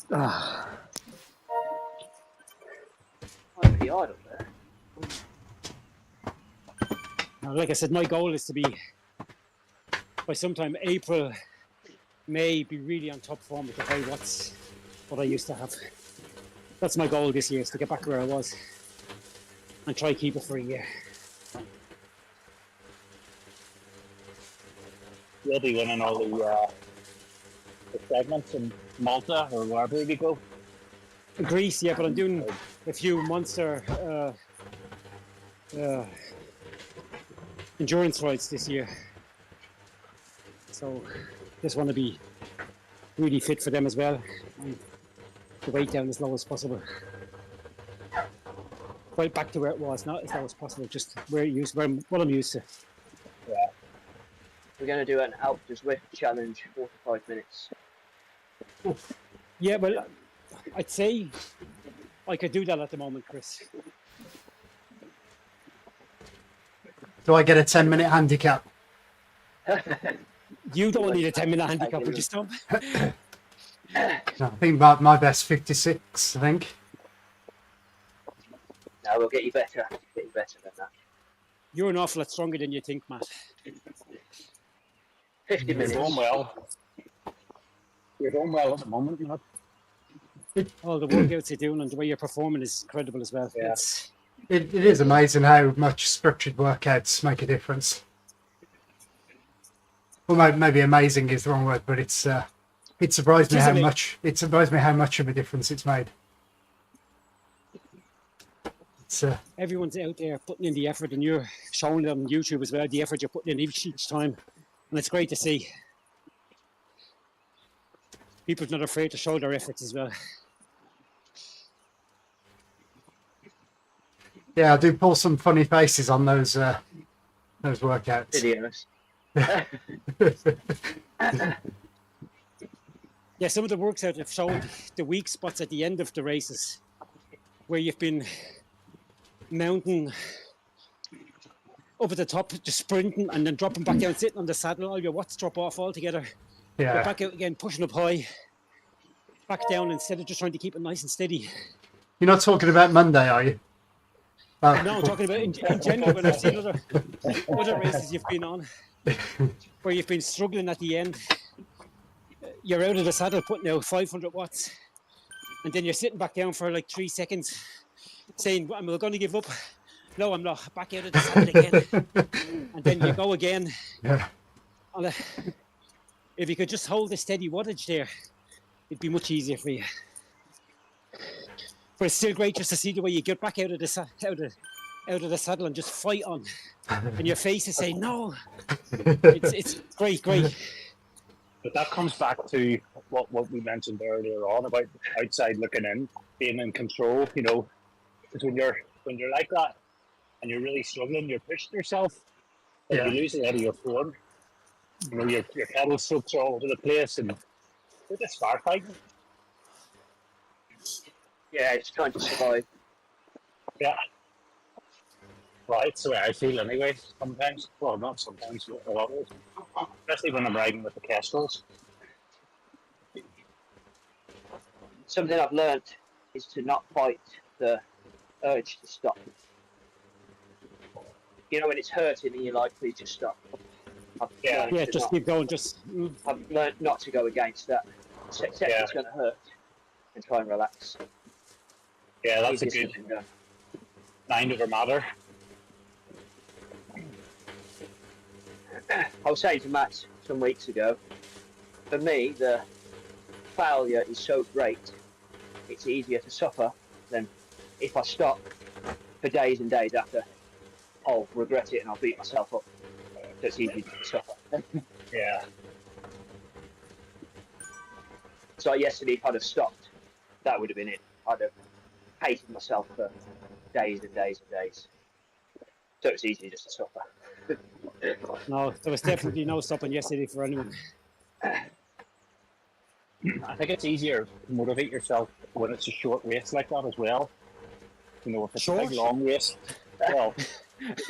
Speaker 3: Might be hard up there.
Speaker 1: Now, like I said, my goal is to be, by sometime April, May, be really on top form with the high watts what I used to have. That's my goal this year, is to get back where I was and try to keep it for a year.
Speaker 2: You'll be winning all the segments in Malta or wherever we go.
Speaker 1: Greece, yeah, but I'm doing a few monster endurance rides this year. So just want to be really fit for them as well. And the weight down as low as possible. Right back to where it was, not as low as possible, just what I'm used to.
Speaker 3: Yeah. We're going to do an Alp to Zwift challenge, 45 minutes.
Speaker 1: Yeah, well, I'd say I could do that at the moment, Chris.
Speaker 4: Do I get a 10-minute handicap?
Speaker 1: You don't need a 10-minute handicap, would you, Stump?
Speaker 4: No, I think my best 56, I think.
Speaker 3: No, we'll get you better. Get you better than that.
Speaker 1: You're an awful lot stronger than you think, Matt.
Speaker 3: 50 minutes.
Speaker 2: You're going well. You're going well at the moment, Matt.
Speaker 1: All the workouts you're doing and the way you're performing is incredible as well.
Speaker 2: Yeah.
Speaker 4: It is amazing how much structured workouts make a difference. Well, maybe amazing is the wrong word, but it surprised me how much of a difference it's made.
Speaker 1: Everyone's out there putting in the effort, and you're showing them on YouTube as well the effort you're putting in each time, and it's great to see. People not afraid to show their efforts as well.
Speaker 4: Yeah, I do pull some funny faces on those workouts.
Speaker 3: Videos.
Speaker 1: Yeah, some of the works out have showed the weak spots at the end of the races, where you've been mounting up at the top, just sprinting, and then dropping back down, sitting on the saddle. All your watts drop off altogether.
Speaker 4: Yeah.
Speaker 1: Go back out again, pushing up high, back down, instead of just trying to keep it nice and steady.
Speaker 4: You're not talking about Monday, are you?
Speaker 1: No, I'm talking about in general, when I've seen other races you've been on, where you've been struggling at the end. You're out of the saddle putting out 500 watts, and then you're sitting back down for like 3 seconds, saying, "Am I going to give up?" No, I'm not. Back out of the saddle again, and then you go again.
Speaker 4: Yeah.
Speaker 1: And, if you could just hold the steady wattage there, it'd be much easier for you. But it's still great just to see the way you get back out of the saddle and just fight on, and your face is saying no. It's great.
Speaker 2: But that comes back to what we mentioned earlier on about outside looking in, being in control. You know, because when you're like that and you're really struggling, you're pushing yourself, and you lose a lot of your form. You know, your pedal strokes are all over the place, and you're just firefighting.
Speaker 3: Yeah, it's trying to survive.
Speaker 2: Yeah. Well, it's the way I feel anyway, sometimes. Well, not sometimes, but a lot of it. Especially when I'm riding with the Kestrels.
Speaker 3: Something I've learnt is to not fight the urge to stop. You know, when it's hurting and you're like, please just stop.
Speaker 1: Yeah, just keep going. I've
Speaker 3: learnt not to go against that. Except
Speaker 2: Yeah.
Speaker 3: it's going to hurt, and try and relax.
Speaker 2: Yeah, that's a
Speaker 3: Easiest
Speaker 2: good
Speaker 3: thing done.
Speaker 2: mind over matter.
Speaker 3: I was saying to Matt some weeks ago, for me, the failure is so great, it's easier to suffer than if I stop for days and days after, I'll regret it and I'll beat myself up. So it's easy to suffer.
Speaker 2: Yeah.
Speaker 3: So yesterday, if I'd have stopped, that would have been it. I'd have hated myself for days and days and days. So it's easy just to suffer.
Speaker 1: No, there was definitely no stopping yesterday for anyone.
Speaker 2: I think it's easier to motivate yourself when it's a short race like that as well. You know, if it's a
Speaker 1: Short?
Speaker 2: big long race, well,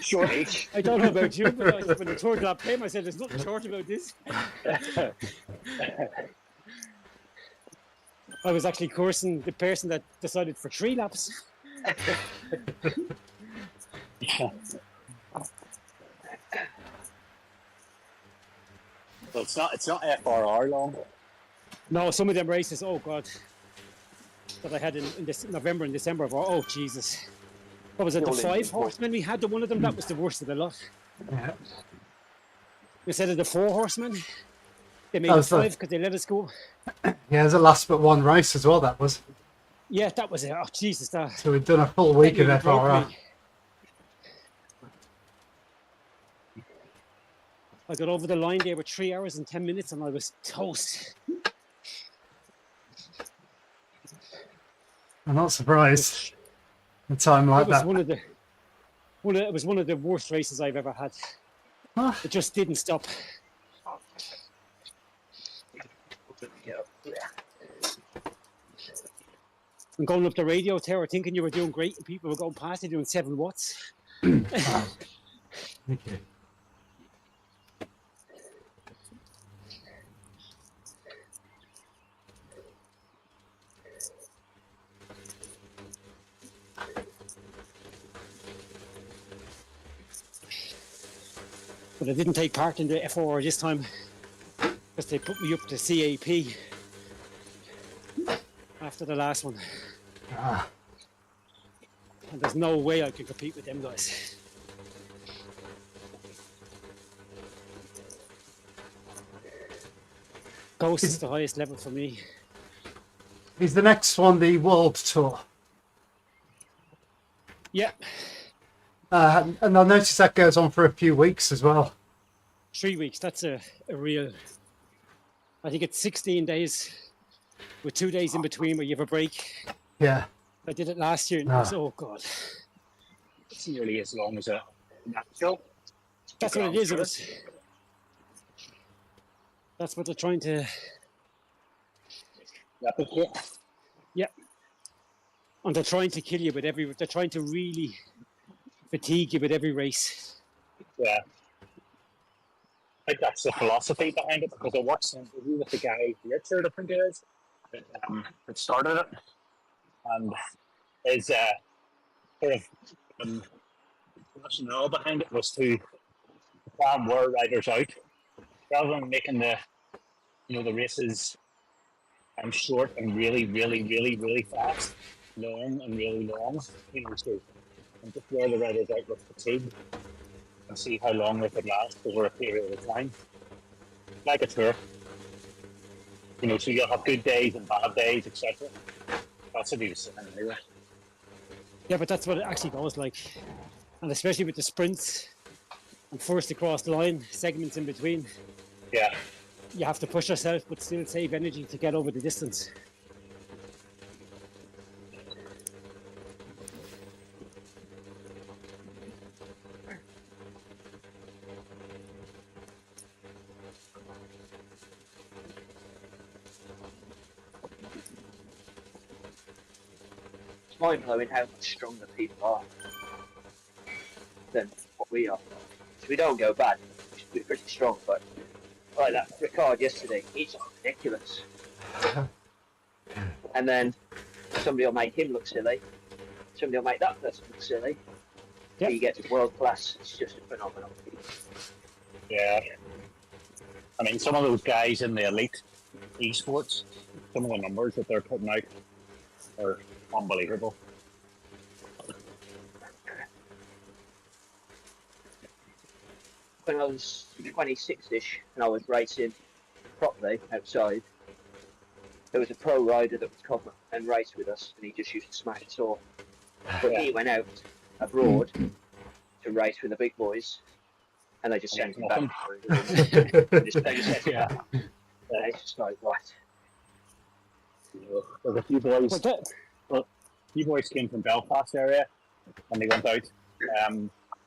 Speaker 2: short each.
Speaker 1: I don't know about you, but when the third lap came, I said, there's nothing short about this. I was actually cursing the person that decided for 3 laps.
Speaker 2: So it's not FRR long.
Speaker 1: No, some of them races, oh God, that I had in this November and December, oh Jesus. What was it, the 5 horsemen we had? The one of them, that was the worst of the lot.
Speaker 4: Yeah.
Speaker 1: Instead of the 4 horsemen, they made
Speaker 4: That
Speaker 1: it
Speaker 4: was
Speaker 1: 5 because they let us go.
Speaker 4: Yeah, it was a last but one race as well, that was.
Speaker 1: Yeah, that was it. Oh Jesus, that.
Speaker 4: So we'd done a full week of
Speaker 1: really broke
Speaker 4: FRR.
Speaker 1: me. I got over the line there with 3 hours and 10 minutes and I was toast.
Speaker 4: I'm not surprised. A time like
Speaker 1: It was
Speaker 4: that.
Speaker 1: it was one of the worst races I've ever had.
Speaker 4: Huh?
Speaker 1: It just didn't stop. And going up the radio tower thinking you were doing great and people were going past you doing 7 watts.
Speaker 4: Oh. Okay.
Speaker 1: But I didn't take part in the FOR this time because they put me up to CAP after the last one.
Speaker 4: Ah.
Speaker 1: And there's no way I can compete with them guys. Ghost is the highest level for me.
Speaker 4: Is the next one the World Tour?
Speaker 1: Yeah,
Speaker 4: And I noticed that goes on for a few weeks as well.
Speaker 1: 3 weeks. That's a real. I think it's 16 days with 2 days in between where you have a break.
Speaker 4: Yeah.
Speaker 1: I did it last year and it was, oh God.
Speaker 2: It's nearly as long as a natural.
Speaker 1: That's what it is. It was, that's what they're trying to.
Speaker 2: Replicate.
Speaker 1: Yeah. And they're trying to kill you with every. They're trying to really fatigue you with every race.
Speaker 2: Yeah. I think that's the philosophy behind it because I watched an interview with the guy, Richard, I think it is, that started it. And his sort of rationale behind it was to plan more riders out rather than making the races short and really fast, long and really long. So and just wear the riders out with fatigue and see how long they could last over a period of time. Like a tour. So you'll have good days and bad days, etc. That's what he was saying anyway.
Speaker 1: Yeah, but that's what it actually goes like. And especially with the sprints and first across the line, segments in between.
Speaker 2: Yeah.
Speaker 1: You have to push yourself but still save energy to get over the distance.
Speaker 3: It's mind blowing how much stronger people are than what we are. So we don't go bad, we're pretty strong, but like that Ricard yesterday, he's ridiculous. And then somebody will make him look silly, somebody will make that person look silly.
Speaker 1: Yep.
Speaker 3: You get to world class, it's just a phenomenal.
Speaker 2: Yeah. I mean, some of those guys in the elite esports. Some of the numbers that they're putting out are unbelievable.
Speaker 3: When I was 26-ish and I was racing properly outside, there was a pro rider that would come and race with us, and he just used to smash us off. But he went out abroad to race with the big boys, and they just sent him back. They just sent him back. And it's just like, what?
Speaker 2: There's a few boys. Few boys came from Belfast area, and they went out.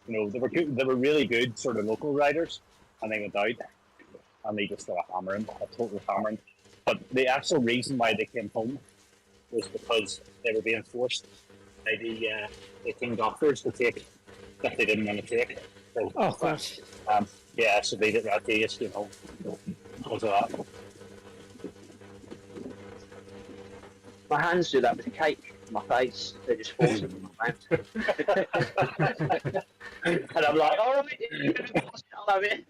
Speaker 2: They were good, they were really good sort of local riders, and they went out, and they just started hammering, a total hammering. But the actual reason why they came home was because they were being forced by the king doctors to take that they didn't want to take. So,
Speaker 1: Oh gosh.
Speaker 2: So they did that days, because of that.
Speaker 3: My hands do that with cake. My face, they just force it in my mouth. And I'm like, all right, I'll have it.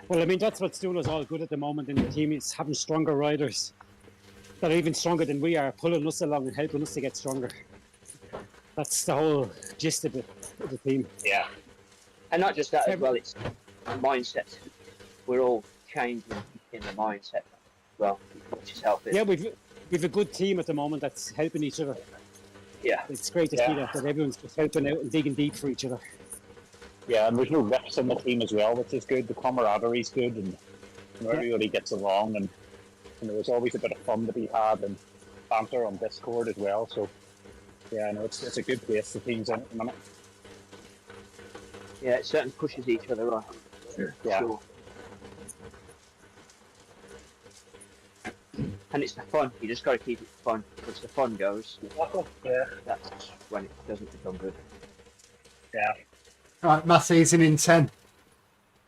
Speaker 1: Well, I mean, that's what's doing us all good at the moment in the team, is having stronger riders that are even stronger than we are, pulling us along and helping us to get stronger. That's the whole gist of the team.
Speaker 2: Yeah.
Speaker 3: And not just that as well, it's mindset. We're all changing in the mindset as well, which is helping.
Speaker 1: Yeah, we've a good team at the moment that's helping each other.
Speaker 3: Yeah.
Speaker 1: It's great to see that everyone's just helping out and digging deep for each other.
Speaker 2: Yeah, and there's no rips in the team as well, which is good. The camaraderie's good, and everybody gets along, and there's always a bit of fun to be had, and banter on Discord as well. So, yeah, no, it's a good place. The team's in at the minute.
Speaker 3: Yeah, it certainly pushes each other on.
Speaker 2: Yeah.
Speaker 3: Sure. And it's the fun. You just got to keep it fun. Once the fun goes,
Speaker 2: Yeah.
Speaker 3: that's when it doesn't become good.
Speaker 2: Yeah.
Speaker 4: Right, my season in 10.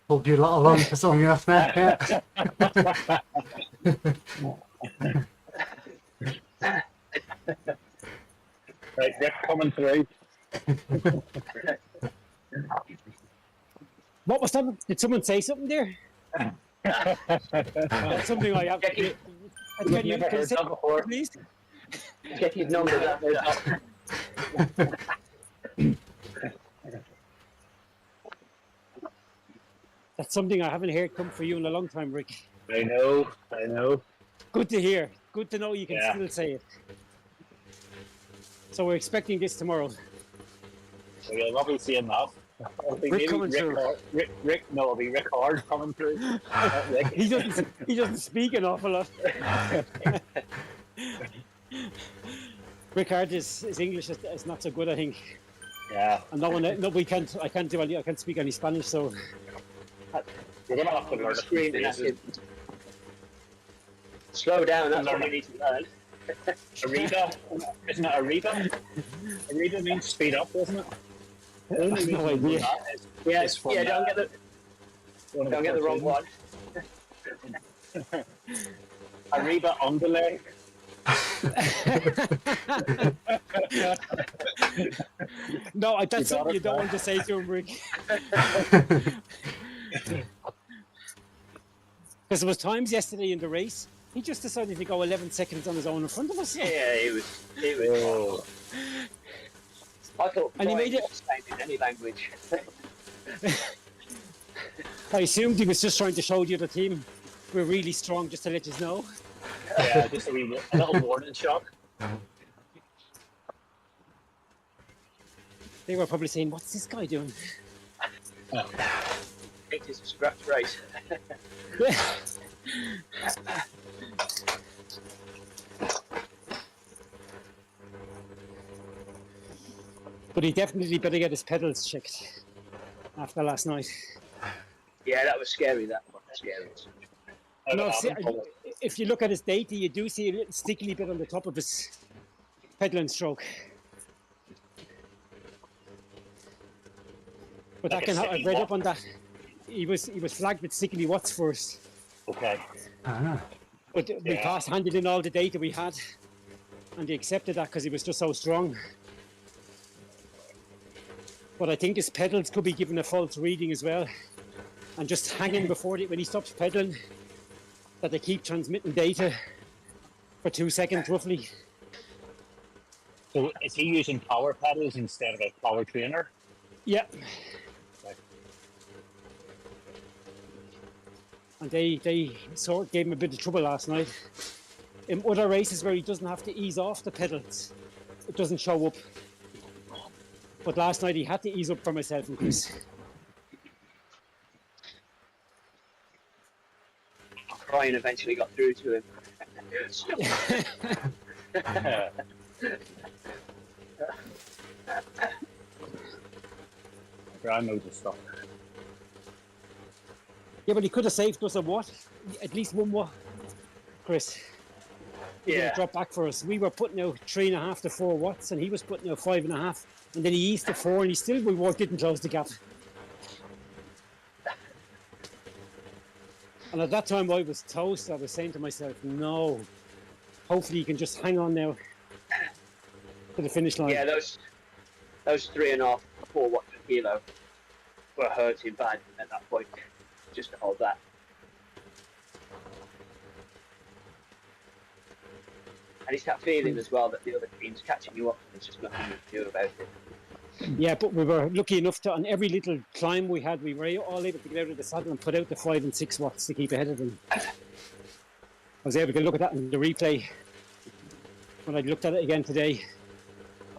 Speaker 4: Pulled you lot along for long enough now. Yeah.
Speaker 2: Right, Rick coming through.
Speaker 1: What was that? Did someone say something there? Something like that. Can you
Speaker 2: Never heard
Speaker 1: say
Speaker 2: that before.
Speaker 1: please?
Speaker 3: Get his number that.
Speaker 1: That's something I haven't heard come for you in a long time, Rick.
Speaker 2: I know.
Speaker 1: Good to hear. Good to know you can
Speaker 2: Yeah.
Speaker 1: still say it. So we're expecting this tomorrow.
Speaker 2: So you'll not be seeing that. It'll be
Speaker 1: Rick coming through.
Speaker 2: It'll be Rick Hard coming through. Not Rick.
Speaker 1: He doesn't speak an awful lot. Rickard is English is not so good, I think.
Speaker 2: Yeah.
Speaker 1: And I can't speak any Spanish, so
Speaker 2: We're gonna have to learn a few
Speaker 3: Screaming at
Speaker 2: phrases.
Speaker 3: him. Slow down, that's what we need to learn.
Speaker 2: Arriba, isn't it Arriba? Arriba means speed up, doesn't it? The only
Speaker 1: I've no
Speaker 2: reason we know
Speaker 1: idea.
Speaker 2: that
Speaker 3: Yeah,
Speaker 2: is from
Speaker 3: don't get the wrong one.
Speaker 2: Arriba underlay.
Speaker 1: no, that's
Speaker 2: You got
Speaker 1: something
Speaker 2: it,
Speaker 1: you don't
Speaker 2: man.
Speaker 1: want to say to him, Rick. Because there was times yesterday in the race, he just decided to go 11 seconds on his own in front of us.
Speaker 3: Yeah, he was.
Speaker 2: Oh.
Speaker 3: I thought
Speaker 1: And he made it-
Speaker 3: in any language.
Speaker 1: I assumed he was just trying to show the other team we're really strong, just to let you know.
Speaker 2: Yeah, just a little warning shot.
Speaker 1: They were probably saying, "What's this guy doing?"
Speaker 3: It is a scratch race.
Speaker 1: But he definitely better get his pedals checked after last night.
Speaker 3: Yeah, that was scary. That one was scary.
Speaker 1: No, if you look at his data, you do see a little sticky bit on the top of his pedaling stroke. But
Speaker 2: Like
Speaker 1: that
Speaker 2: a
Speaker 1: I've
Speaker 2: sticky
Speaker 1: read
Speaker 2: what?
Speaker 1: up on that. He was flagged with stickly watts first.
Speaker 2: Okay.
Speaker 1: But we handed in all the data we had, and they accepted that because he was just so strong. But I think his pedals could be given a false reading as well. And just hanging before when he stops pedaling, that they keep transmitting data for 2 seconds roughly.
Speaker 2: So is he using power pedals instead of a power trainer?
Speaker 1: Yeah.
Speaker 2: Okay.
Speaker 1: And they sort of gave him a bit of trouble last night. In other races where he doesn't have to ease off the pedals, it doesn't show up. But last night he had to ease up for myself and Chris.
Speaker 3: Ryan eventually got through to him.
Speaker 2: Brian knows his stuff.
Speaker 1: Yeah, but he could have saved us a watt, at least 1 watt, Chris. He
Speaker 3: Yeah.
Speaker 1: dropped back for us. We were putting out 3.5 to 4 watts, and he was putting out 5.5. And then he eased to 4, and he still didn't close the gap. And at that time, I was toast. I was saying to myself, no, hopefully you can just hang on now to the finish line.
Speaker 3: Yeah, those 3.5, 4 watts per kilo were hurting bad at that point, just to hold that. And it's that feeling as well that the other team's catching you up and there's just nothing you can do about it.
Speaker 1: Yeah, but we were lucky enough to, on every little climb we had, we were all able to get out of the saddle and put out the 5 and 6 watts to keep ahead of them. I was able to look at that in the replay when I looked at it again today,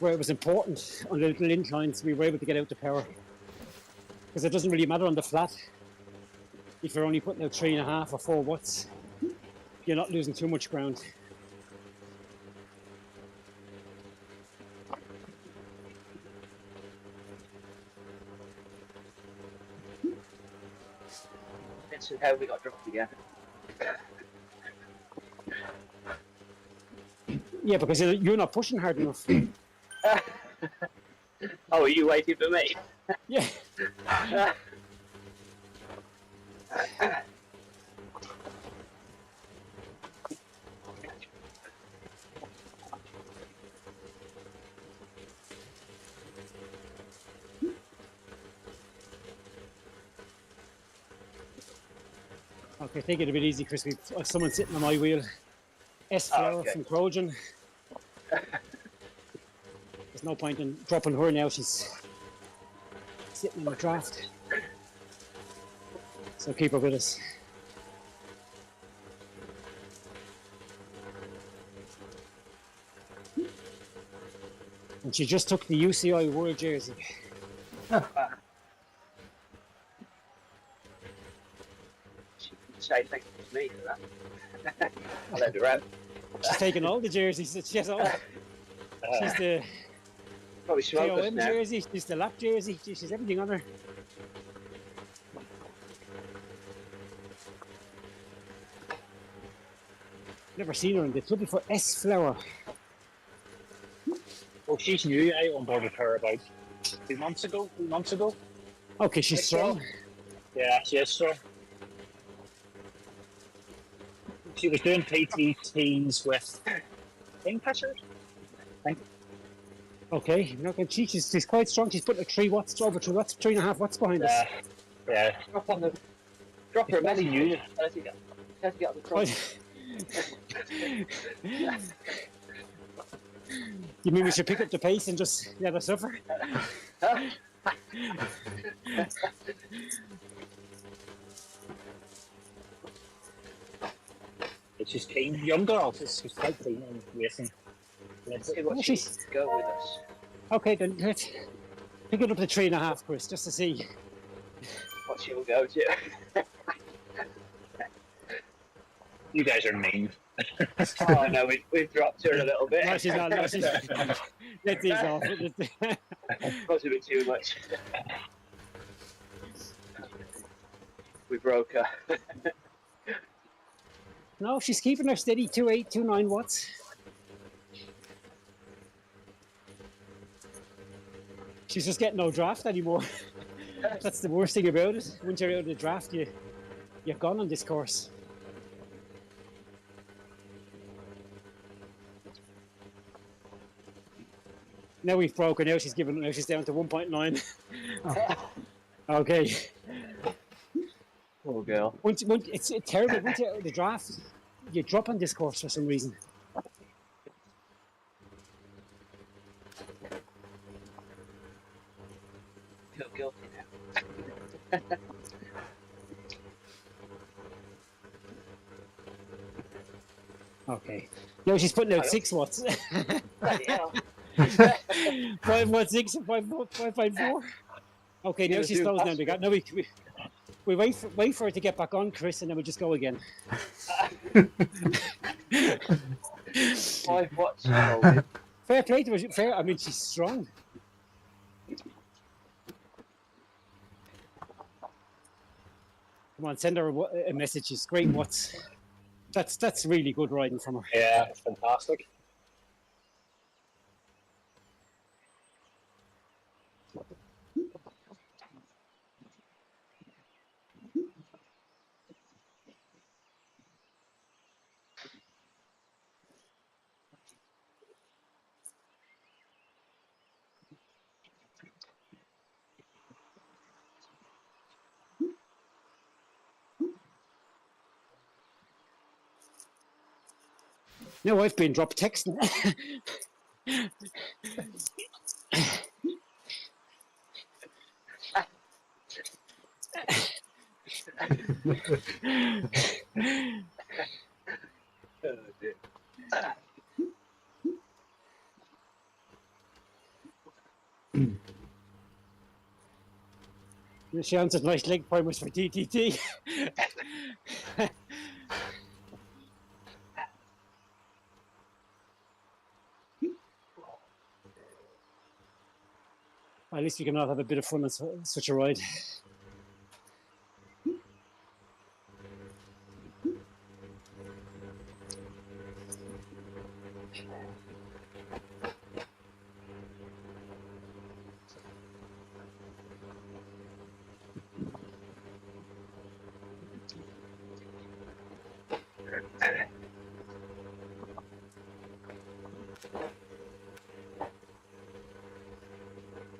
Speaker 1: where it was important on the little inclines we were able to get out the power. Because it doesn't really matter on the flat. If you're only putting out 3.5 or 4 watts, you're not losing too much ground.
Speaker 3: That's how we got dropped again.
Speaker 1: Yeah, because you're not pushing hard enough.
Speaker 3: Oh, are you waiting for me?
Speaker 1: Yeah. Okay, take it a bit easy, Chris. We've someone sitting on my wheel. S-Flower from Cryo-Gen. There's no point in dropping her now. She's sitting in the draft. So keep her with us. And she just took the UCI World Jersey.
Speaker 3: Say thank you to me for that. I let her out.
Speaker 1: She's taken all the jerseys. She has all. She's the
Speaker 3: Probably smoke us
Speaker 1: KOM
Speaker 3: now.
Speaker 1: jersey. She's the lap jersey. She's everything on her. Never seen her in this. Looking for S-Flower.
Speaker 2: Well, she's new. I onboarded her about 2 months ago.
Speaker 1: Okay, she's strong.
Speaker 2: Yeah, she is strong. She was doing PTTs with Kingfishers.
Speaker 1: Okay, she's quite strong. She's putting 3 watts, over 3 watts, 3.5 watts behind us.
Speaker 2: Yeah.
Speaker 3: Drop her a
Speaker 2: It's
Speaker 3: message.
Speaker 2: very new.
Speaker 3: Has to get on the front.
Speaker 1: You mean we should pick up the pace and just let her suffer?
Speaker 2: She's keen. Young girl. She's quite keen on racing.
Speaker 3: Let's see what she's go with us.
Speaker 1: Okay, then let's pick it up to 3.5, Chris, just to see.
Speaker 3: What she will go to.
Speaker 2: You guys are mean.
Speaker 3: Oh no, we've dropped her a little bit.
Speaker 1: No, she's not. No, she's let's ease off.
Speaker 3: Was a bit too much. We broke her.
Speaker 1: No, she's keeping her steady, 2.8, 2.9 watts. She's just getting no draft anymore. That's the worst thing about it. Once you're out of the draft, you're gone on this course. Now we've broken out. She's given. Now she's down to 1.9. Okay.
Speaker 3: Poor girl.
Speaker 1: Once it's terrible. Once you're out of the draft, you drop on this course for some reason.
Speaker 3: Feel guilty now.
Speaker 1: Okay. No, she's putting out 6 watts.
Speaker 3: Bloody hell.
Speaker 1: 5.6 and 5.4. Okay, now she slows down. No, we wait for her to get back on, Chris, and then we'll just go again.
Speaker 3: 5 watts.
Speaker 1: Fair play to her. Fair. I mean, she's strong. Come on, send her a message. She's great watts. That's really good riding from her.
Speaker 2: Yeah, it's fantastic.
Speaker 1: No, I've been dropped texting. She answered nice leg primers for TTT. At least we can all have a bit of fun on such a ride.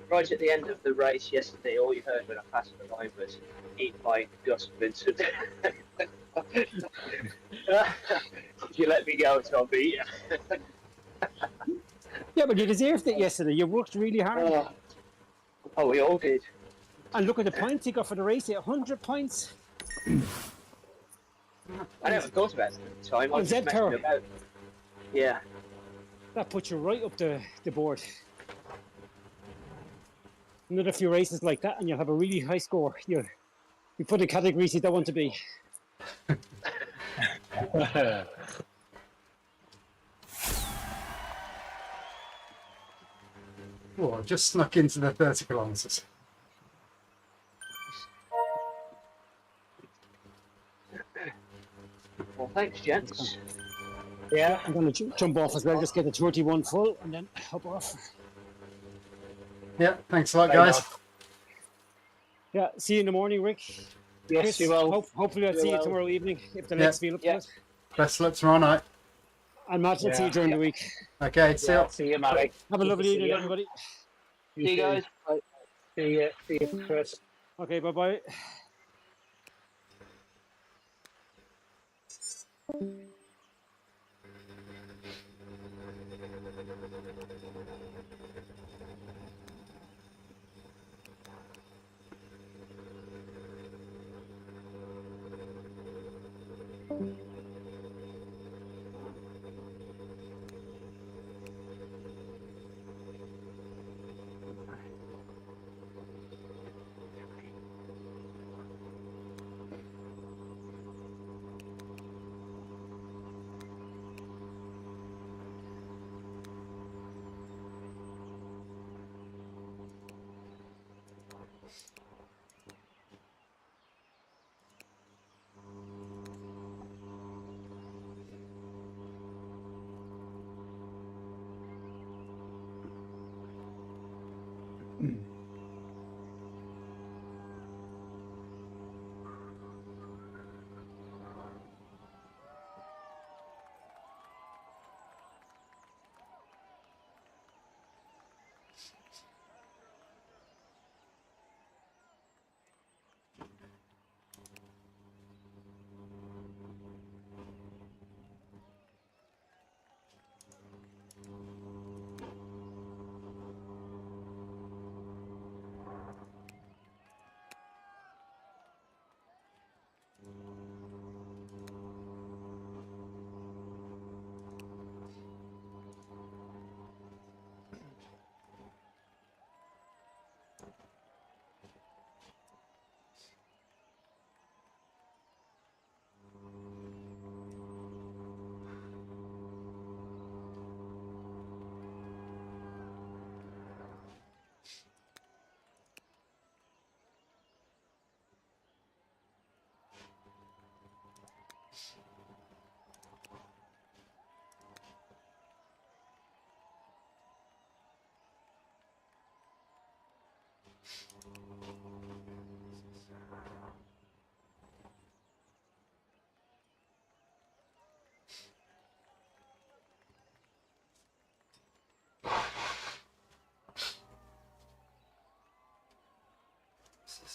Speaker 3: Right at the end of the race yesterday, all you heard when I passed the line was "Eat my dust, Vincent." Did you let me go, Tommy?
Speaker 1: Yeah, but you deserved it yesterday. You worked really hard.
Speaker 3: Oh, we all did.
Speaker 1: And look at the points you got for the race. 100 points.
Speaker 3: I never thought about it at the time. I was just messing about. Yeah.
Speaker 1: That puts you right up the board. Another few races like that, and you'll have a really high score. You put in categories you don't want to be.
Speaker 4: Oh, I just snuck into the 30 kilometres.
Speaker 3: Well, thanks, gents.
Speaker 1: Yeah, I'm going to jump off as well. Just get the 31 full and then hop off.
Speaker 4: Yeah, thanks a lot, guys.
Speaker 1: Yeah, see you in the morning, Rick.
Speaker 2: Yes,
Speaker 1: Chris,
Speaker 2: you will.
Speaker 1: Hopefully, I'll see you tomorrow evening if the legs feel up to it.
Speaker 4: Best luck tomorrow night.
Speaker 1: And Matt, will see you during the week.
Speaker 4: Okay, see you.
Speaker 2: See you, Matty.
Speaker 1: Have a lovely evening, everybody.
Speaker 3: See you guys.
Speaker 2: Bye. See you, Chris.
Speaker 1: Okay, bye-bye.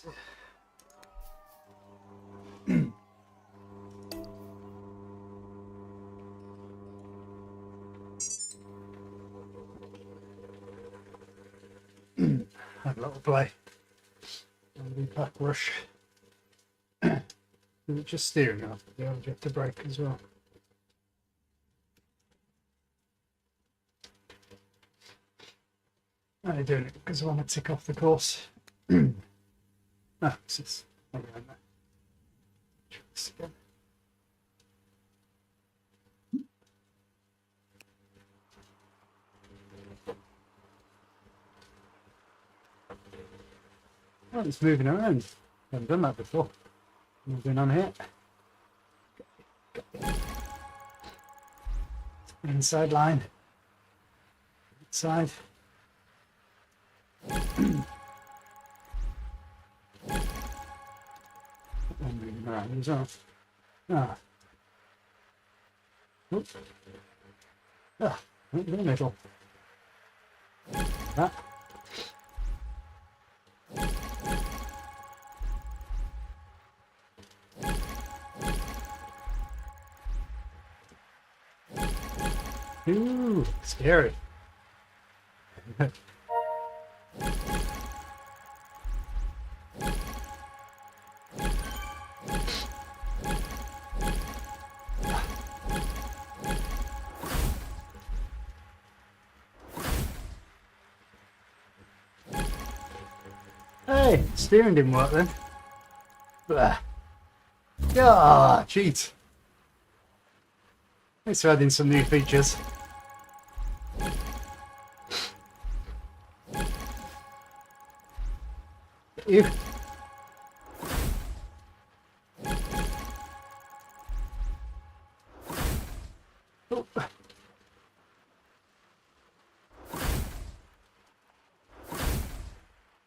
Speaker 4: Have a little play. Back rush. Is it just steering off? The object to brake as well. How are you doing it? Because I want to tick off the course. No, this is not around there. Try this again. Oh, it's moving around. Haven't done that before. Moving on here. Inside line. Outside. Moving around as well. Ah. Oop. Ah, right in the middle. That. Ooh, scary. Hey, steering didn't work then. Blah. Ah, cheat. Thanks for adding some new features. You. Oh.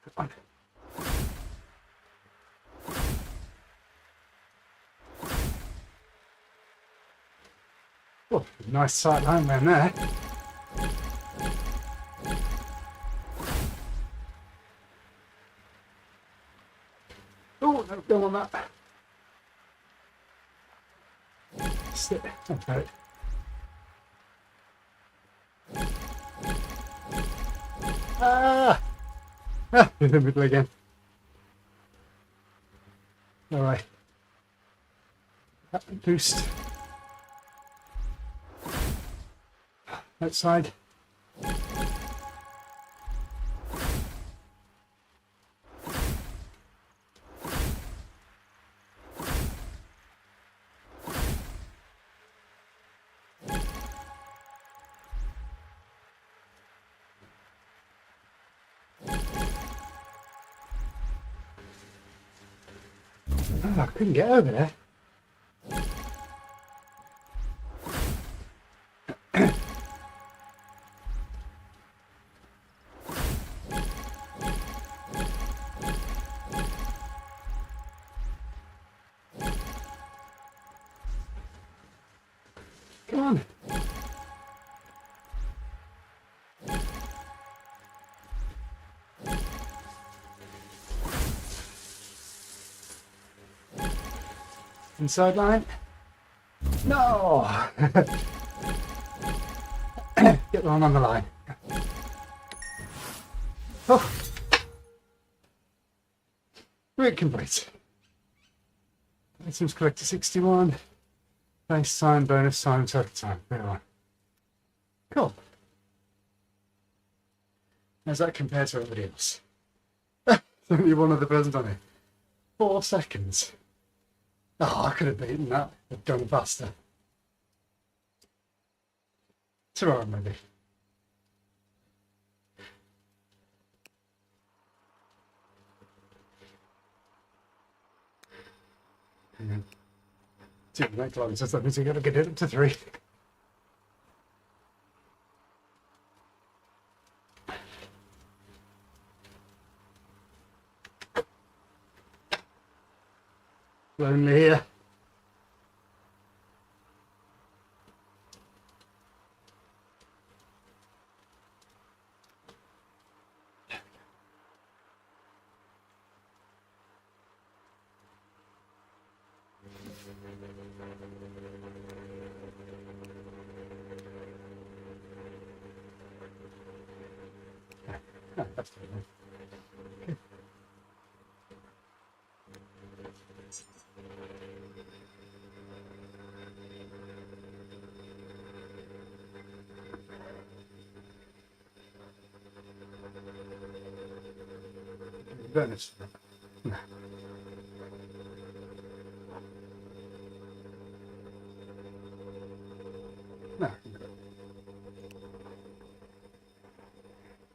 Speaker 4: Come on. Oh, nice sight line man there. Oh, no, don't want that. Sit. Okay. Ah! Ah, in the middle again. Alright. Boost. Outside. Oh, I couldn't get over there. Come on. Inside line. No! Get one on the line. Oh! Great complete. Items collected 61. Base time, bonus time, total time. Very well. Cool. How's that compared to everybody else? Only one other person on it. 4 seconds. Oh, I could have beaten that. I've done faster. Tomorrow, maybe. Yeah. 2 kilometers, that means you got to get it up to 3. Lonely here. That's fine. Bonus. No.